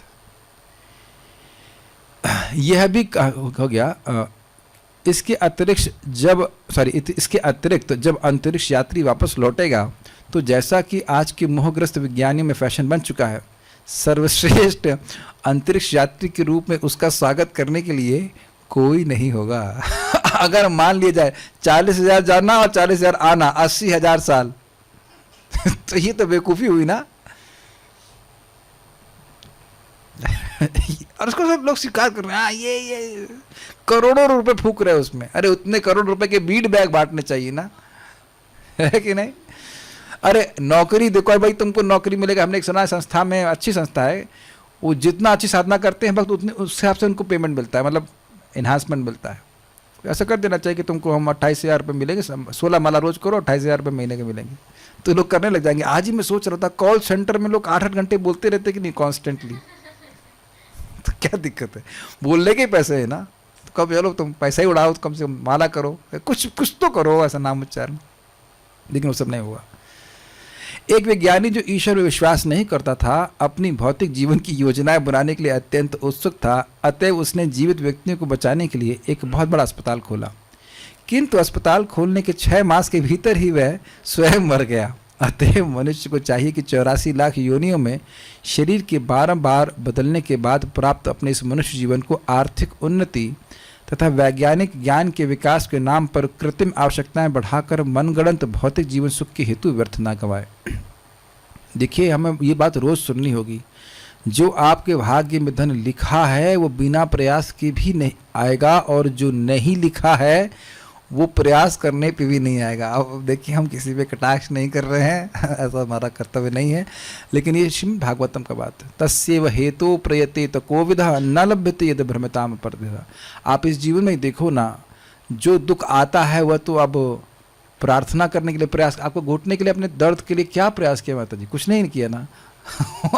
यह भी हो गया। इसके अतिरिक्त जब अंतरिक्ष यात्री वापस लौटेगा, तो जैसा कि आज के मोहग्रस्त विज्ञानियों में फैशन बन चुका है, सर्वश्रेष्ठ अंतरिक्ष यात्री के रूप में उसका स्वागत करने के लिए कोई नहीं होगा। अगर मान लिया जाए 40,000 जाना और 40,000 आना, 80,000 साल, तो ये तो बेवकूफ़ी हुई ना। और उसको सब लोग स्वीकार कर रहे हैं, ये करोड़ों रुपए फूक रहे हैं उसमें। अरे उतने करोड़ रुपए के बीड बैग बांटने चाहिए ना, है कि नहीं? अरे नौकरी देखो भाई, तुमको नौकरी मिलेगा। हमने एक सुना है संस्था में, अच्छी संस्था है, वो जितना अच्छी साधना करते हैं उतने उस हिसाब से उनको पेमेंट मिलता है, मतलब एनहांसमेंट मिलता है। ऐसा कर देना चाहिए कि तुमको हम 28,000 रुपये मिलेंगे, 16 माला रोज करो, 28,000 रुपये महीने के मिलेंगे, तो लोग करने लग जाएंगे। आज ही मैं सोच रहा था, कॉल सेंटर में लोग 8-8 घंटे बोलते रहते कि नहीं कॉन्स्टेंटली, तो क्या दिक्कत है? बोलने के पैसे है ना, तो कब चलो तुम पैसा ही उड़ाओ तो कम से कम माला करो, कुछ तो करो ऐसा नाम उच्चारण। लेकिन वो सब नहीं हुआ। एक विज्ञानी जो ईश्वर में विश्वास नहीं करता था, अपनी भौतिक जीवन की योजनाएं बनाने के लिए अत्यंत उत्सुक था। अतएव उसने जीवित व्यक्तियों को बचाने के लिए एक बहुत बड़ा अस्पताल खोला, किंतु अस्पताल खोलने के 6 मास के भीतर ही वह स्वयं मर गया। अतएव मनुष्य को चाहिए कि 84 लाख योनियों में शरीर के बारंबार बदलने के बाद प्राप्त अपने इस मनुष्य जीवन को आर्थिक उन्नति तथा वैज्ञानिक ज्ञान के विकास के नाम पर कृत्रिम आवश्यकताएं बढ़ाकर मनगढ़ंत भौतिक जीवन सुख के हेतु व्यर्थ ना गवाए। देखिए, हमें ये बात रोज सुननी होगी, जो आपके भाग्य में धन लिखा है वो बिना प्रयास के भी नहीं आएगा, और जो नहीं लिखा है वो प्रयास करने पे भी नहीं आएगा। अब देखिए, हम किसी पे कटाक्ष नहीं कर रहे हैं, ऐसा हमारा कर्तव्य नहीं है, लेकिन ये श्रीमद् भागवतम का बात है। तस्यैव हेतो प्रयते तो कोविदः न लभ्यते यद भ्रमताम परदेह। आप इस जीवन में देखो ना, जो दुख आता है वह तो अब प्रार्थना करने के लिए प्रयास, आपको घुटने के लिए अपने दर्द के लिए क्या प्रयास किया माता जी? कुछ नहीं किया ना।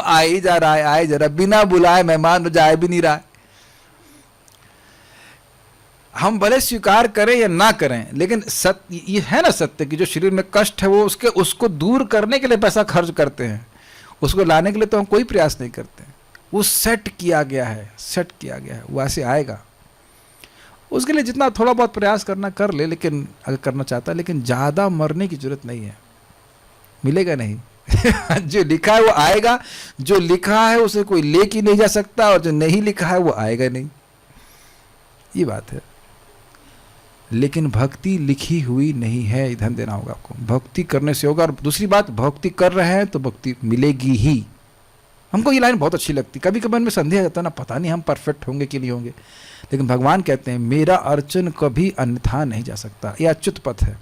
आ ही जा रहा है, आए जा रहा है, बिना बुलाए मेहमान जाए भी नहीं रहा है। हम भले स्वीकार करें या ना करें, लेकिन सत्य ये है ना, सत्य कि जो शरीर में कष्ट है वो उसको दूर करने के लिए पैसा खर्च करते हैं, उसको लाने के लिए तो हम कोई प्रयास नहीं करते। वो सेट किया गया है, सेट किया गया है, वो ऐसे आएगा। उसके लिए जितना थोड़ा बहुत प्रयास करना कर ले, लेकिन अगर करना चाहता है, लेकिन ज़्यादा मरने की जरूरत नहीं है, मिलेगा नहीं। जो लिखा है वो आएगा, जो लिखा है उसे कोई ले के नहीं जा सकता, और जो नहीं लिखा है वो आएगा नहीं, ये बात है। लेकिन भक्ति लिखी हुई नहीं है, ध्यान देना होगा आपको। भक्ति करने से होगा। और दूसरी बात, भक्ति कर रहे हैं तो भक्ति मिलेगी ही। हमको ये लाइन बहुत अच्छी लगती। कभी कभी में संदेह आता है ना, पता नहीं हम परफेक्ट होंगे कि नहीं होंगे, लेकिन भगवान कहते हैं मेरा अर्चन कभी अन्यथा नहीं जा सकता, यह अच्युत पथ है।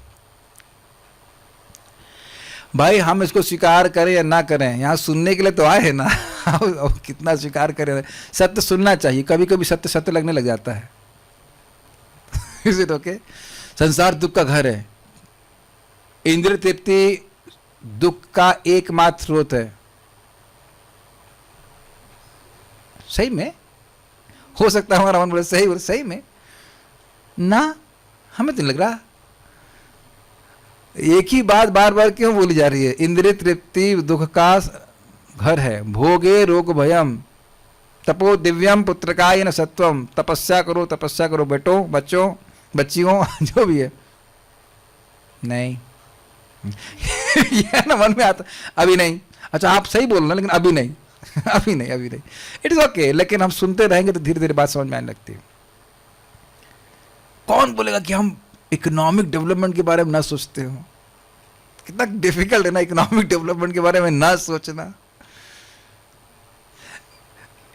भाई हम इसको स्वीकार करें या ना करें, यहाँ सुनने के लिए तो आए हैं ना। कितना स्वीकार करें, सत्य सुनना चाहिए। कभी कभी सत्य सत्य लगने लग जाता है। Is it okay? संसार दुख का घर है, इंद्रिय तृप्ति दुख का एकमात्र स्रोत है। सही में हो सकता है हमारा मन बोले सही में ना, हमें तो नहीं लग रहा। एक ही बात बार बार क्यों बोली जा रही है? इंद्रिय तृप्ति दुख का घर है, भोगे रोग भयम तपो दिव्यम पुत्रकाय न सत्वम। तपस्या करो बेटो, बच्चों बच्चियों, जो भी है। नहीं ये ना मन में आता, अभी नहीं। अच्छा आप सही बोल रहे, लेकिन अभी नहीं, अभी नहीं। इट इज ओके, लेकिन हम सुनते रहेंगे तो धीरे धीरे बात समझ में आने लगती है। कौन बोलेगा कि हम इकोनॉमिक डेवलपमेंट के बारे में ना सोचते हो? कितना डिफिकल्ट है ना इकोनॉमिक डेवलपमेंट के बारे में ना सोचना।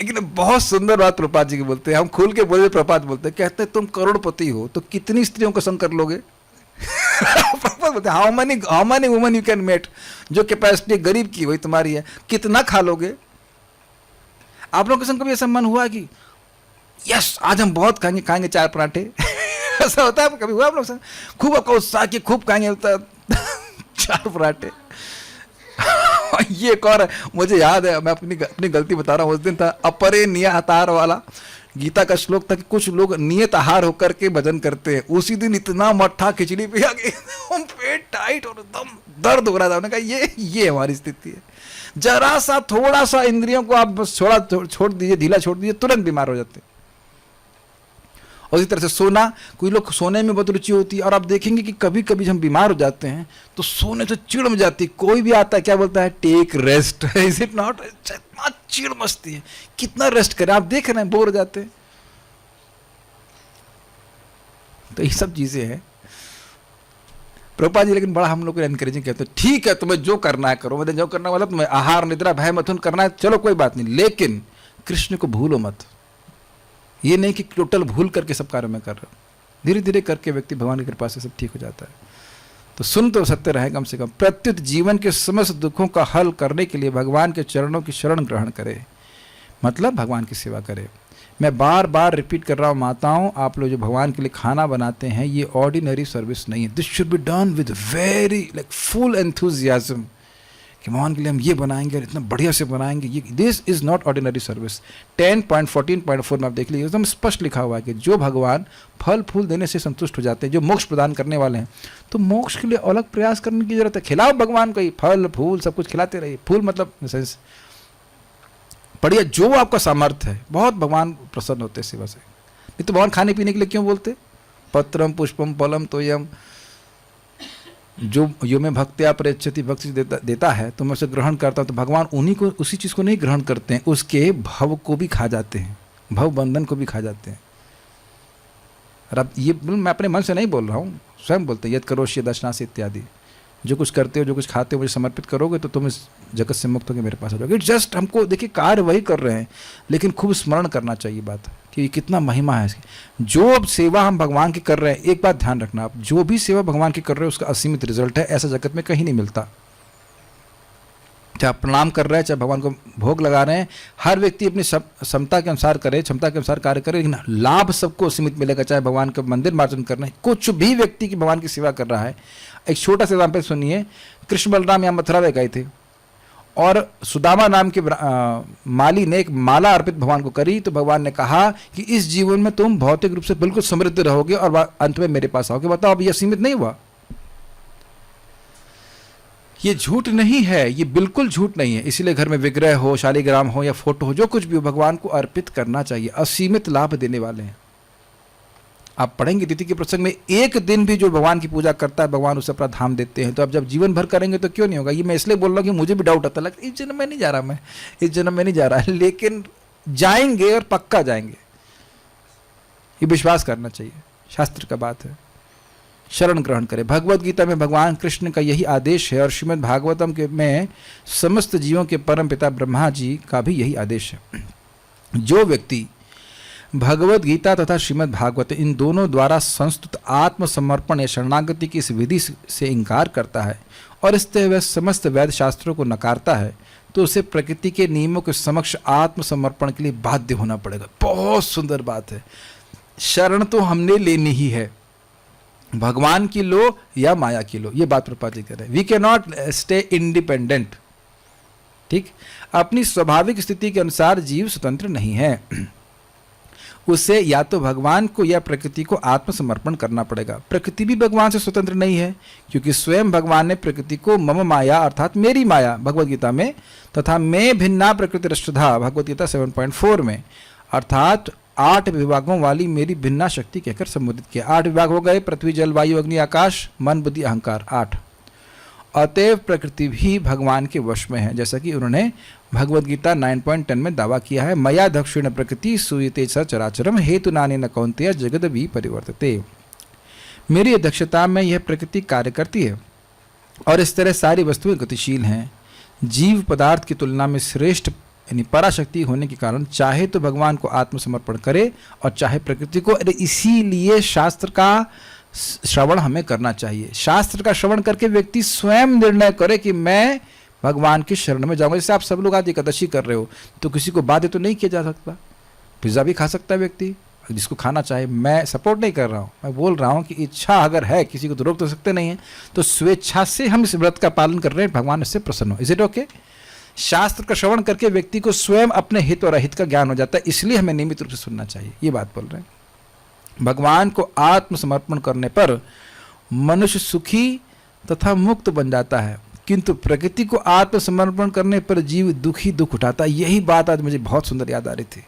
लेकिन बहुत सुंदर बात प्रपात जी की बोलते हैं, हम खुल के बोले, प्रपात बोलते हैं, कहते हैं तुम करोड़पति हो तो कितनी स्त्रियों का संग कर लोगे? प्रपात बोलते हैं how many women you can met, जो कैपेसिटी गरीब की वही तुम्हारी है, कितना खा लोगे? आप लोगों के संग कभी ऐसा मन हुआ कि यस आज हम बहुत खाएंगे 4 पराठे? ऐसा होता है कभी? हुआ आप लोग संग? खूब आपका उत्साह कि खूब खाएंगे 4 पराठे। ये कौन है? मुझे याद है, मैं अपनी गलती बता रहा हूँ। उस दिन था अपरे नियत आहार वाला गीता का श्लोक था कि कुछ लोग नियत आहार होकर के भजन करते हैं। उसी दिन इतना मट्ठा खिचड़ी पे आ गई, पेट टाइट और एकदम दर्द हो रहा था। उन्होंने कहा ये हमारी स्थिति है। जरा सा थोड़ा सा इंद्रियों को आप छोड़ दीजिए, ढीला छोड़ दीजिए, तुरंत बीमार हो जाते। और इसी तरह से सोना, कोई लोग सोने में बहुत रुचि होती है, और आप देखेंगे कि कभी कभी जब हम बीमार हो जाते हैं तो सोने से चिड़ में जाती है। कोई भी आता है क्या बोलता है? Take rest. Is it not? इतना चिड़ मचती है, कितना रेस्ट करें? आप देख रहे हैं बोर हो जाते हैं। तो ये सब चीजें हैं प्रभुपाद जी। लेकिन बड़ा हम लोग को एनकरेजिंग कहते हैं, ठीक है तुम्हें जो करना है करो, मतलब जो करना वाला तुम्हें आहार निद्रा भय मथुन करना है, चलो कोई बात नहीं, लेकिन कृष्ण को भूलो मत। ये नहीं कि टोटल भूल करके सब कार्य में कर रहे हो, धीरे धीरे करके व्यक्ति भगवान की कृपा से सब ठीक हो जाता है। तो सुन तो सत्य रहे कम से कम। प्रत्युत जीवन के समस्त दुखों का हल करने के लिए भगवान के चरणों की शरण ग्रहण करे, मतलब भगवान की सेवा करे। मैं बार बार रिपीट कर रहा हूँ माताओं, आप लोग जो भगवान के लिए खाना बनाते हैं ये ऑर्डिनरी सर्विस नहीं है। This should be done with very full enthusiasm, कि भगवान के लिए हम ये बनाएंगे और इतना बढ़िया से बनाएंगे, ये this is not ordinary service. 10.14.4 में आप देख लीजिए, एकदम स्पष्ट लिखा हुआ है कि जो भगवान फल फूल देने से संतुष्ट हो जाते हैं, जो मोक्ष प्रदान करने वाले हैं, तो मोक्ष के लिए अलग प्रयास करने की जरूरत है। खिलाओ भगवान को ही फल फूल सब कुछ खिलाते रहिए। फूल मतलब सेंस बढ़िया जो आपका सामर्थ्य है, बहुत भगवान प्रसन्न होते हैं सेवा से। नहीं तो भगवान खाने पीने के लिए क्यों बोलते? पत्रम पुष्पम फलम तोयम, जो यो में भक्त्या प्रेच्छति, भक्ति देता है तो मैं उसे ग्रहण करता हूँ। तो भगवान उन्हीं को, उसी चीज़ को नहीं ग्रहण करते हैं, उसके भव को भी खा जाते हैं, भव बंधन को भी खा जाते हैं। और अब ये मैं अपने मन से नहीं बोल रहा हूँ, स्वयं बोलते हैं, यद करोष्य दर्शनास इत्यादि, जो कुछ करते हो, जो कुछ खाते हो, मुझे समर्पित करोगे तो तुम इस जगत से मुक्त होकर मेरे पास आ जाओगे। जस्ट हमको देखिए कार्य वही कर रहे हैं, लेकिन खूब स्मरण करना चाहिए बात कि कितना महिमा है इसकी। जो सेवा हम भगवान की कर रहे हैं, एक बात ध्यान रखना आप, जो भी सेवा भगवान की कर रहे हो उसका असीमित रिजल्ट है, ऐसा जगत में कहीं नहीं मिलता। चाहे प्रणाम कर रहे हैं, चाहे भगवान को भोग लगा रहे हैं, हर व्यक्ति अपनी क्षमता के अनुसार करे, क्षमता के अनुसार कार्य करे, लेकिन लाभ सबको सीमित मिलेगा। चाहे भगवान का मंदिर मार्जन कर रहे हैं, कुछ भी व्यक्ति की भगवान की सेवा कर रहा है। एक छोटा सा एग्जाम्पल सुनिए, कृष्ण बलराम यहाँ मथुरा में गए थे और सुदामा नाम के माली ने एक माला अर्पित भगवान को करी, तो भगवान ने कहा कि इस जीवन में तुम भौतिक रूप से बिल्कुल समृद्ध रहोगे और अंत में मेरे पास आओगे। बताओ, अब यह सीमित नहीं हुआ? ये झूठ नहीं है, ये बिल्कुल झूठ नहीं है। इसीलिए घर में विग्रह हो, शालिग्राम हो या फोटो हो, जो कुछ भी हो, भगवान को अर्पित करना चाहिए। असीमित लाभ देने वाले हैं। आप पढ़ेंगे तिथि के प्रसंग में, एक दिन भी जो भगवान की पूजा करता है, भगवान उसे अपना धाम देते हैं। तो अब जब जीवन भर करेंगे तो क्यों नहीं होगा? ये मैं इसलिए बोल रहा हूँ कि मुझे भी डाउट आता है, इस जन्म में नहीं जा रहा, मैं इस जन्म में नहीं जा रहा है, लेकिन जाएंगे और पक्का जाएंगे, ये विश्वास करना चाहिए। शास्त्र का बात है, शरण ग्रहण करें। भगवत गीता में भगवान कृष्ण का यही आदेश है और श्रीमद् भागवतम के में समस्त जीवों के परम पिता ब्रह्मा जी का भी यही आदेश है। जो व्यक्ति भगवत गीता तथा श्रीमद् भागवत इन दोनों द्वारा संस्तुत आत्मसमर्पण या शरणागति की इस विधि से इनकार करता है और इस तरह वह समस्त वैद शास्त्रों को नकारता है, तो उसे प्रकृति के नियमों के समक्ष आत्मसमर्पण के लिए बाध्य होना पड़ेगा। बहुत सुंदर बात है। शरण तो हमने लेनी ही है, भगवान की लो या माया की लो, ये बात प्रभुपाद जी कह रहे हैं। We can not stay independent. ठीक, अपनी स्वाभाविक स्थिति के अनुसार जीव स्वतंत्र नहीं है, उसे या तो भगवान को या प्रकृति को आत्मसमर्पण करना पड़ेगा। प्रकृति भी भगवान से स्वतंत्र नहीं है, क्योंकि स्वयं भगवान ने प्रकृति को मम माया अर्थात मेरी माया भगवत गीता में तथा मैं भिन्ना प्रकृति रष्टधा भगवत गीता 7.4 में अर्थात 8 विभागों वाली मेरी भिन्ना शक्ति कहकर संबोधित किया। 8 विभाग हो गए, पृथ्वी जल वायु अग्नि आकाश मन बुद्धि अहंकार, 8। अतएव प्रकृति भी भगवान के वश में है, जैसा कि उन्होंने भगवत गीता 9.10 में दावा किया है। मया दक्षिण प्रकृति सूयते स चराचरम हेतु नाने न कौन्तेय जगद भी परिवर्तते। मेरी अध्यक्षता में यह प्रकृति कार्य करती है और इस तरह सारी वस्तुएं गतिशील हैं। जीव पदार्थ की तुलना में श्रेष्ठ यानी पराशक्ति होने के कारण चाहे तो भगवान को आत्मसमर्पण करे और चाहे प्रकृति को। इसीलिए शास्त्र का श्रवण हमें करना चाहिए। शास्त्र का श्रवण करके व्यक्ति स्वयं निर्णय करे कि मैं भगवान की शरण में जाऊंगा। जैसे आप सब लोग आज एकादशी कर रहे हो, तो किसी को बाध्य तो नहीं किया जा सकता। पिज्ज़ा भी खा सकता है व्यक्ति जिसको खाना चाहे। मैं सपोर्ट नहीं कर रहा हूँ, मैं बोल रहा हूँ कि इच्छा अगर है, किसी को तो रोक तो सकते नहीं है, तो स्वेच्छा से हम इस व्रत का पालन कर रहे हैं, भगवान इससे प्रसन्न हो। Is it okay? शास्त्र का श्रवण करके व्यक्ति को स्वयं अपने हित और अहित का ज्ञान हो जाता है, इसलिए हमें नियमित रूप से सुनना चाहिए। ये बात बोल रहे हैं। भगवान को आत्मसमर्पण करने पर मनुष्य सुखी तथा मुक्त बन जाता है, किंतु प्रकृति को आत्मसमर्पण करने पर जीव दुखी दुख उठाता है। यही बात आज मुझे बहुत सुंदर याद आ रही थी।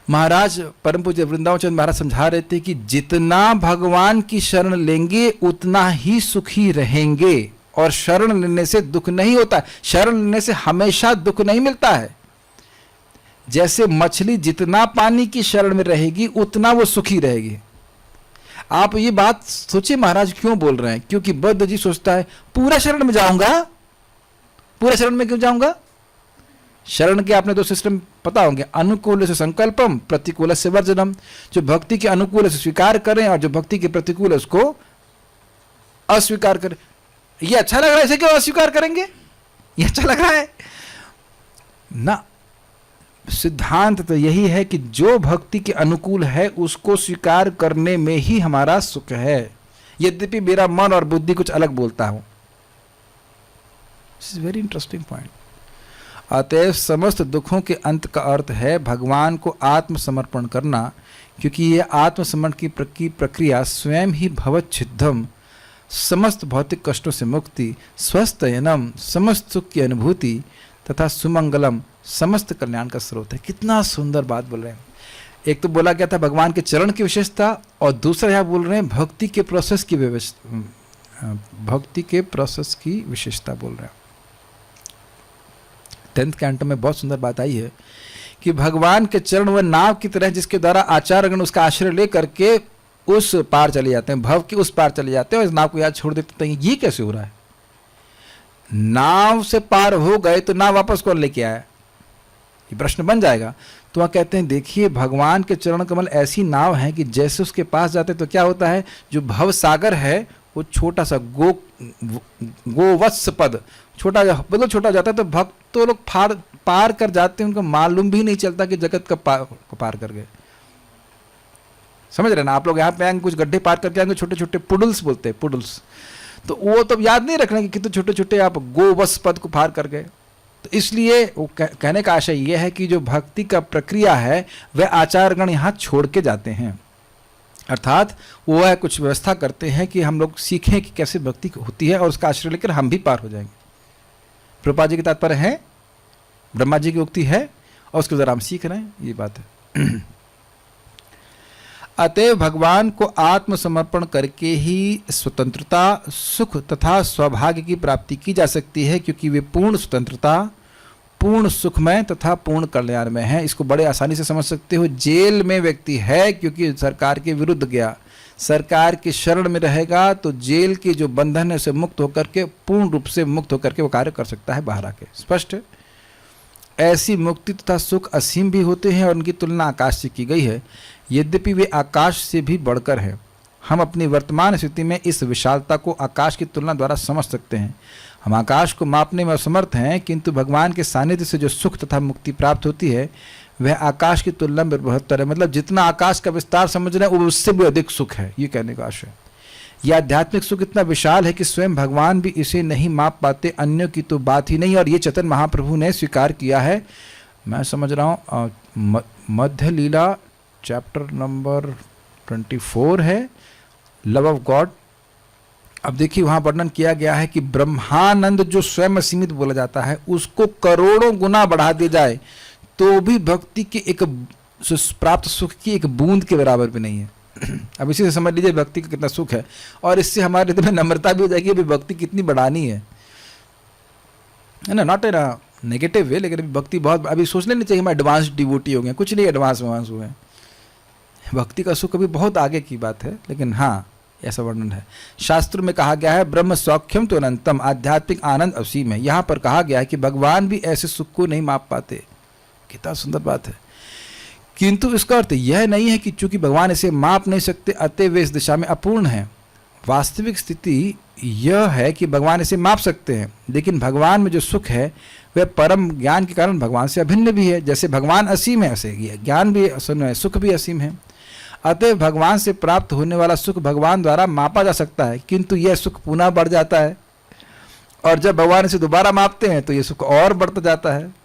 महाराज परम पूज्य वृंदावन चंद्र महाराज समझा रहे थे कि जितना भगवान की शरण लेंगे उतना ही सुखी रहेंगे, और शरण लेने से दुख नहीं होता। शरण लेने से हमेशा दुख नहीं मिलता है। जैसे मछली जितना पानी की शरण में रहेगी उतना वो सुखी रहेगी। आप ये बात सोचिए महाराज क्यों बोल रहे हैं? क्योंकि बुद्ध जी सोचता है पूरा शरण में जाऊंगा। पूरा शरण में क्यों जाऊंगा? शरण के आपने 2 सिस्टम पता होंगे, अनुकूल से संकल्पम, प्रतिकूल से वर्जनम। जो भक्ति के अनुकूल से स्वीकार करें और जो भक्ति के प्रतिकूल उसको अस्वीकार करें। ये अच्छा लग रहा है, इसे क्यों अस्वीकार करेंगे? ये अच्छा लग रहा है ना। सिद्धांत तो यही है कि जो भक्ति के अनुकूल है उसको स्वीकार करने में ही हमारा सुख है, यद्यपि मेरा मन और बुद्धि कुछ अलग बोलता हूं। This is very interesting point. अतएव समस्त दुखों के अंत का अर्थ है भगवान को आत्मसमर्पण करना, क्योंकि यह आत्मसमर्पण की प्रक्रिया स्वयं ही भवच्छिद्धम, समस्त भौतिक कष्टों से मुक्ति, स्वस्थयनम, समस्त सुख की अनुभूति, तथा सुमंगलम, समस्त कल्याण का स्रोत है। कितना सुंदर बात बोल रहे हैं। एक तो बोला गया था भगवान के चरण की विशेषता, और दूसरा यहाँ बोल रहे हैं भक्ति के प्रोसेस की विशेषता बोल रहे हैं। 10th कैंटो में बहुत सुंदर बात आई है कि भगवान के चरण वह नाव की तरह जिसके द्वारा आचार्यगण उसका आश्रय ले करके उस पार चले जाते हैं, भव के उस पार चले जाते हैं और इस नाव को याद छोड़ देते हैं। ये कैसे हो रहा है? नाव से पार हो गए तो नाव वापस कौन लेके आया? ये प्रश्न बन जाएगा। तो वह कहते हैं देखिए भगवान के चरण कमल ऐसी नाव है कि जैसे उसके पास जाते तो क्या होता है, जो भव सागर है वो छोटा सा गोवत्स पद छोटा छोटा जाता है, तो भक्त तो लोग पार कर जाते हैं, उनको मालूम भी नहीं चलता कि जगत का पार कर गए। समझ रहे ना आप लोग? यहाँ पे आएंगे कुछ गड्ढे पार करके आएंगे, छोटे छोटे पुडल्स बोलते हैं, पुडल्स, तो वो तो याद नहीं रखना कि कितने छोटे छोटे आप गोवत्स पद को पार कर गए। तो इसलिए वो कहने का आशय ये है कि जो भक्ति का प्रक्रिया है वह आचार्यगण यहाँ छोड़ के जाते हैं, अर्थात वो है कुछ व्यवस्था करते हैं कि हम लोग सीखें कि कैसे भक्ति होती है और उसका आश्रय लेकर हम भी पार हो जाएंगे। प्रभुपाद जी की तात्पर्य है, ब्रह्मा जी की उक्ति है और उसके द्वारा हम सीख रहे हैं, ये बात है। अतएव भगवान को आत्मसमर्पण करके ही स्वतंत्रता, सुख तथा सौभाग्य की प्राप्ति की जा सकती है, क्योंकि वे पूर्ण स्वतंत्रता, पूर्ण सुखमय तथा पूर्ण कल्याणमय है। इसको बड़े आसानी से समझ सकते हो। जेल में व्यक्ति है क्योंकि सरकार के विरुद्ध गया, सरकार की शरण में रहेगा तो जेल के जो बंधन है उसे मुक्त होकर के, पूर्ण रूप से मुक्त होकर के वो कार्य कर सकता है बाहर आके। स्पष्ट है? ऐसी मुक्ति तथा सुख असीम भी होते हैं और उनकी तुलना आकाश से की गई है, यद्यपि वे आकाश से भी बढ़कर है। हम अपनी वर्तमान स्थिति में इस विशालता को आकाश की तुलना द्वारा समझ सकते हैं। हम आकाश को मापने में असमर्थ हैं, किंतु भगवान के सानिध्य से जो सुख तथा मुक्ति प्राप्त होती है वह आकाश की तुलना में बृहत्तर है। मतलब जितना आकाश का विस्तार समझ रहे हैं वो उससे भी अधिक सुख है, ये कहने का आशय। यह आध्यात्मिक सुख इतना विशाल है कि स्वयं भगवान भी इसे नहीं माप पाते, अन्यों की तो बात ही नहीं। और ये चैतन्य महाप्रभु ने स्वीकार किया है। मैं समझ रहा हूँ मध्य लीला चैप्टर नंबर 24 है, लव ऑफ गॉड। अब देखिए वहाँ वर्णन किया गया है कि ब्रह्मानंद जो स्वयं असीमित बोला जाता है उसको करोड़ों गुना बढ़ा दिया जाए तो भी भक्ति के एक प्राप्त सुख की एक बूंद के बराबर भी नहीं है। अब इसी से समझ लीजिए भक्ति का कितना सुख है, और इससे हमारे हृदय में नम्रता भी हो जाएगी अभी भक्ति कितनी बढ़ानी है ना। Not in a negative way, लेकिन अभी भक्ति बहुत, अभी सोचने नहीं चाहिए हम एडवांस डिवोटी हो गए, कुछ नहीं एडवांस हुए हैं। भक्ति का सुख अभी बहुत आगे की बात है, लेकिन हाँ ऐसा वर्णन है। शास्त्र में कहा गया है ब्रह्म सौख्यम तो अनंतम, आध्यात्मिक आनंद असीम है। यहाँ पर कहा गया है कि भगवान भी ऐसे सुख को नहीं माप पाते। कितना सुंदर बात है। किंतु इसका अर्थ यह नहीं है कि चूंकि भगवान इसे माप नहीं सकते अतः वे इस दिशा में अपूर्ण हैं। वास्तविक स्थिति यह है कि भगवान इसे माप सकते हैं, लेकिन भगवान में जो सुख है वह परम ज्ञान के कारण भगवान से अभिन्न भी है। जैसे भगवान असीम है ऐसे ज्ञान भी असीम है, सुख भी असीम है। अतः भगवान से प्राप्त होने वाला सुख भगवान द्वारा मापा जा सकता है, किंतु यह सुख पुनः बढ़ जाता है, और जब भगवान इसे दोबारा मापते हैं तो यह सुख और बढ़ता जाता है।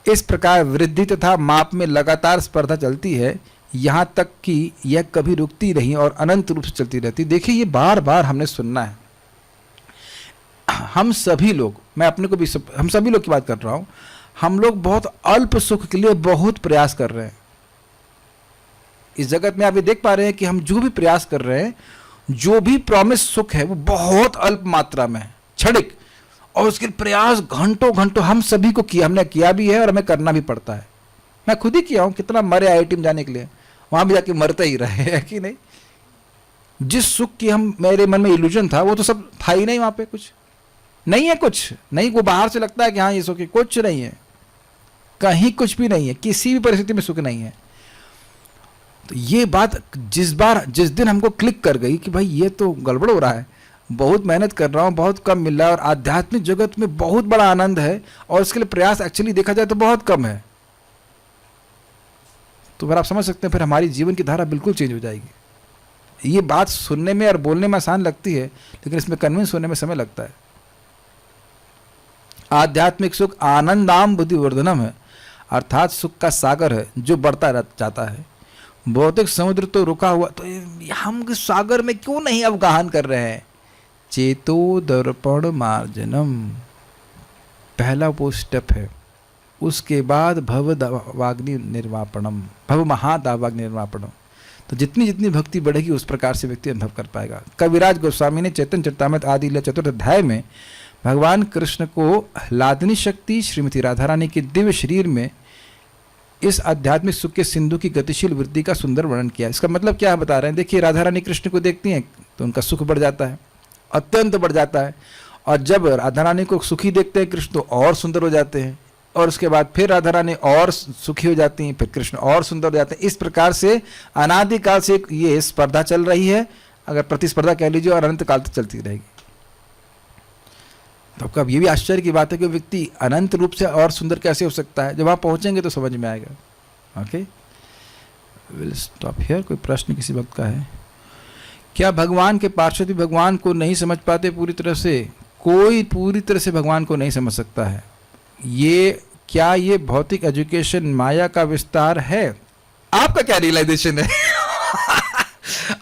इस प्रकार वृद्धि तथा माप में लगातार स्पर्धा चलती है, यहाँ तक कि यह कभी रुकती नहीं और अनंत रूप से चलती रहती। देखिए ये बार बार हमने सुनना है। हम सभी लोग, मैं अपने को भी हम सभी लोग की बात कर रहा हूँ, हम लोग बहुत अल्प सुख के लिए बहुत प्रयास कर रहे हैं। इस जगत में आप ये देख पा रहे हैं कि हम जो भी प्रयास कर रहे हैं, जो भी प्रॉमिस सुख है वो बहुत अल्प मात्रा में है, क्षणिक, और उसके प्रयास घंटों घंटों हम सभी को किया, हमने किया भी है और हमें करना भी पड़ता है। मैं खुद ही किया हूँ, कितना मरे IIT में जाने के लिए, वहाँ भी जाके मरते ही रहे हैं कि नहीं। जिस सुख की हम मेरे मन में इल्यूजन था वो तो सब था ही नहीं, वहाँ पे कुछ नहीं है, कुछ नहीं। वो बाहर से लगता है कि हाँ ये सुख है, कुछ नहीं है, कहीं कुछ भी नहीं है, किसी भी परिस्थिति में सुख नहीं है। तो ये बात जिस दिन हमको क्लिक कर गई कि भाई ये तो गड़बड़ हो रहा है, बहुत मेहनत कर रहा हूँ, बहुत कम मिल रहा है, और आध्यात्मिक जगत में बहुत बड़ा आनंद है और इसके लिए प्रयास एक्चुअली देखा जाए तो बहुत कम है, तो फिर आप समझ सकते हैं फिर हमारी जीवन की धारा बिल्कुल चेंज हो जाएगी। ये बात सुनने में और बोलने में आसान लगती है, लेकिन इसमें कन्विंस होने में समय लगता है। आध्यात्मिक सुख आनंदाम बुद्धिवर्धनम है, अर्थात सुख का सागर है जो बढ़ता जाता है। भौतिक समुद्र तो रुका हुआ, तो हम सागर में क्यों नहीं अवगाहन कर रहे हैं? चेतो दर्पण मार्जनम पहला वो स्टेप है। उसके बाद भव दावाग्नि निर्वापणम, भव महादावाग्नि निर्वापणम। तो जितनी जितनी भक्ति बढ़ेगी उस प्रकार से व्यक्ति अनुभव कर पाएगा। कविराज गोस्वामी ने चैतन्य चरितामृत आदि लीला चतुर्थ अध्याय में भगवान कृष्ण को लादनी शक्ति श्रीमती राधा रानी के दिव्य शरीर में इस आध्यात्मिक सुख के सिंधु की गतिशील वृद्धि का सुंदर वर्णन किया। इसका मतलब क्या बता रहे हैं? देखिए, राधा रानी कृष्ण को देखती हैं तो उनका सुख बढ़ जाता है, अत्यंत बढ़ जाता है। और जब राधा रानी को सुखी देखते हैं कृष्ण तो और सुंदर हो जाते हैं, और उसके बाद फिर राधा रानी और सुखी हो जाती हैं, फिर कृष्ण और सुंदर हो जाते हैं। इस प्रकार से अनादिकाल से ये स्पर्धा चल रही है, अगर प्रतिस्पर्धा कह लीजिए, और अनंत काल तक चलती रहेगी। तो अब ये भी आश्चर्य की बात है कि व्यक्ति अनंत रूप से और सुंदर कैसे हो सकता है। जब वहाँ पहुँचेंगे तो समझ में आएगा। Okay, will stop here. कोई प्रश्न किसी वक्त का है? क्या भगवान के पार्षद भी भगवान को नहीं समझ पाते पूरी तरह से? कोई पूरी तरह से भगवान को नहीं समझ सकता है। क्या ये भौतिक एजुकेशन माया का विस्तार है? आपका क्या रियलाइजेशन है?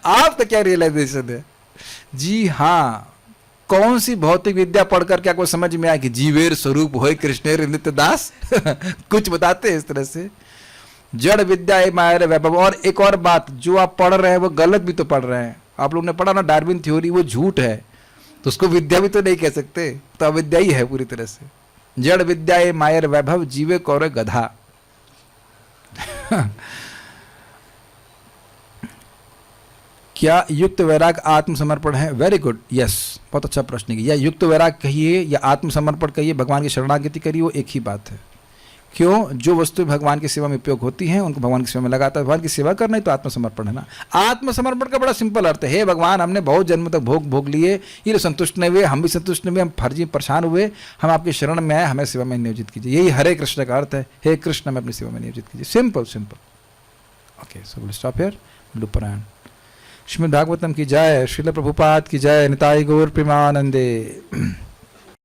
आपका क्या रियलाइजेशन है? जी हाँ, कौन सी भौतिक विद्या पढ़कर क्या कोई समझ में आया कि जीवेर स्वरूप होय कृष्णेर नित्य दास? कुछ बताते हैं इस तरह से। जड़ विद्या है माया वैभव। और एक और बात, जो आप पढ़ रहे हैं वो गलत भी तो पढ़ रहे हैं। आप लोग ने पढ़ा ना डार्विन थ्योरी, वो झूठ है, तो उसको विद्या भी तो नहीं कह सकते, तो अविद्या ही है पूरी तरह से। जड़ विद्या है मायर वैभव, जीवे कौरे गधा। क्या युक्त वैराग आत्मसमर्पण है? वेरी गुड, यस, बहुत अच्छा प्रश्न किया। या युक्त वैराग कहिए या आत्मसमर्पण कहिए, भगवान की शरणागति करिए, वो एक ही बात है। क्यों? जो वस्तु भगवान की सेवा में उपयोग होती हैं उनको भगवान की सेवा में लगाता है। भगवान की सेवा करना ही तो आत्मसमर्पण है ना। आत्मसमर्पण का बड़ा सिंपल अर्थ है, हे भगवान, हमने बहुत जन्म तक भोग लिए, ये लोग संतुष्ट नहीं हुए, हम भी संतुष्ट नहीं हुए, हम फर्जी परेशान हुए, हम आपकी शरण में आए, हमें सेवा में नियोजित कीजिए। यही हरे कृष्ण का अर्थ है, हे कृष्ण हमें अपनी सेवा में नियोजित कीजिए। Simple simple. Okay, so will stop here. लुपरायण। श्रीमद् भागवतम की जय, श्रील प्रभुपाद की जय, निताई गौर प्रेमानंदे।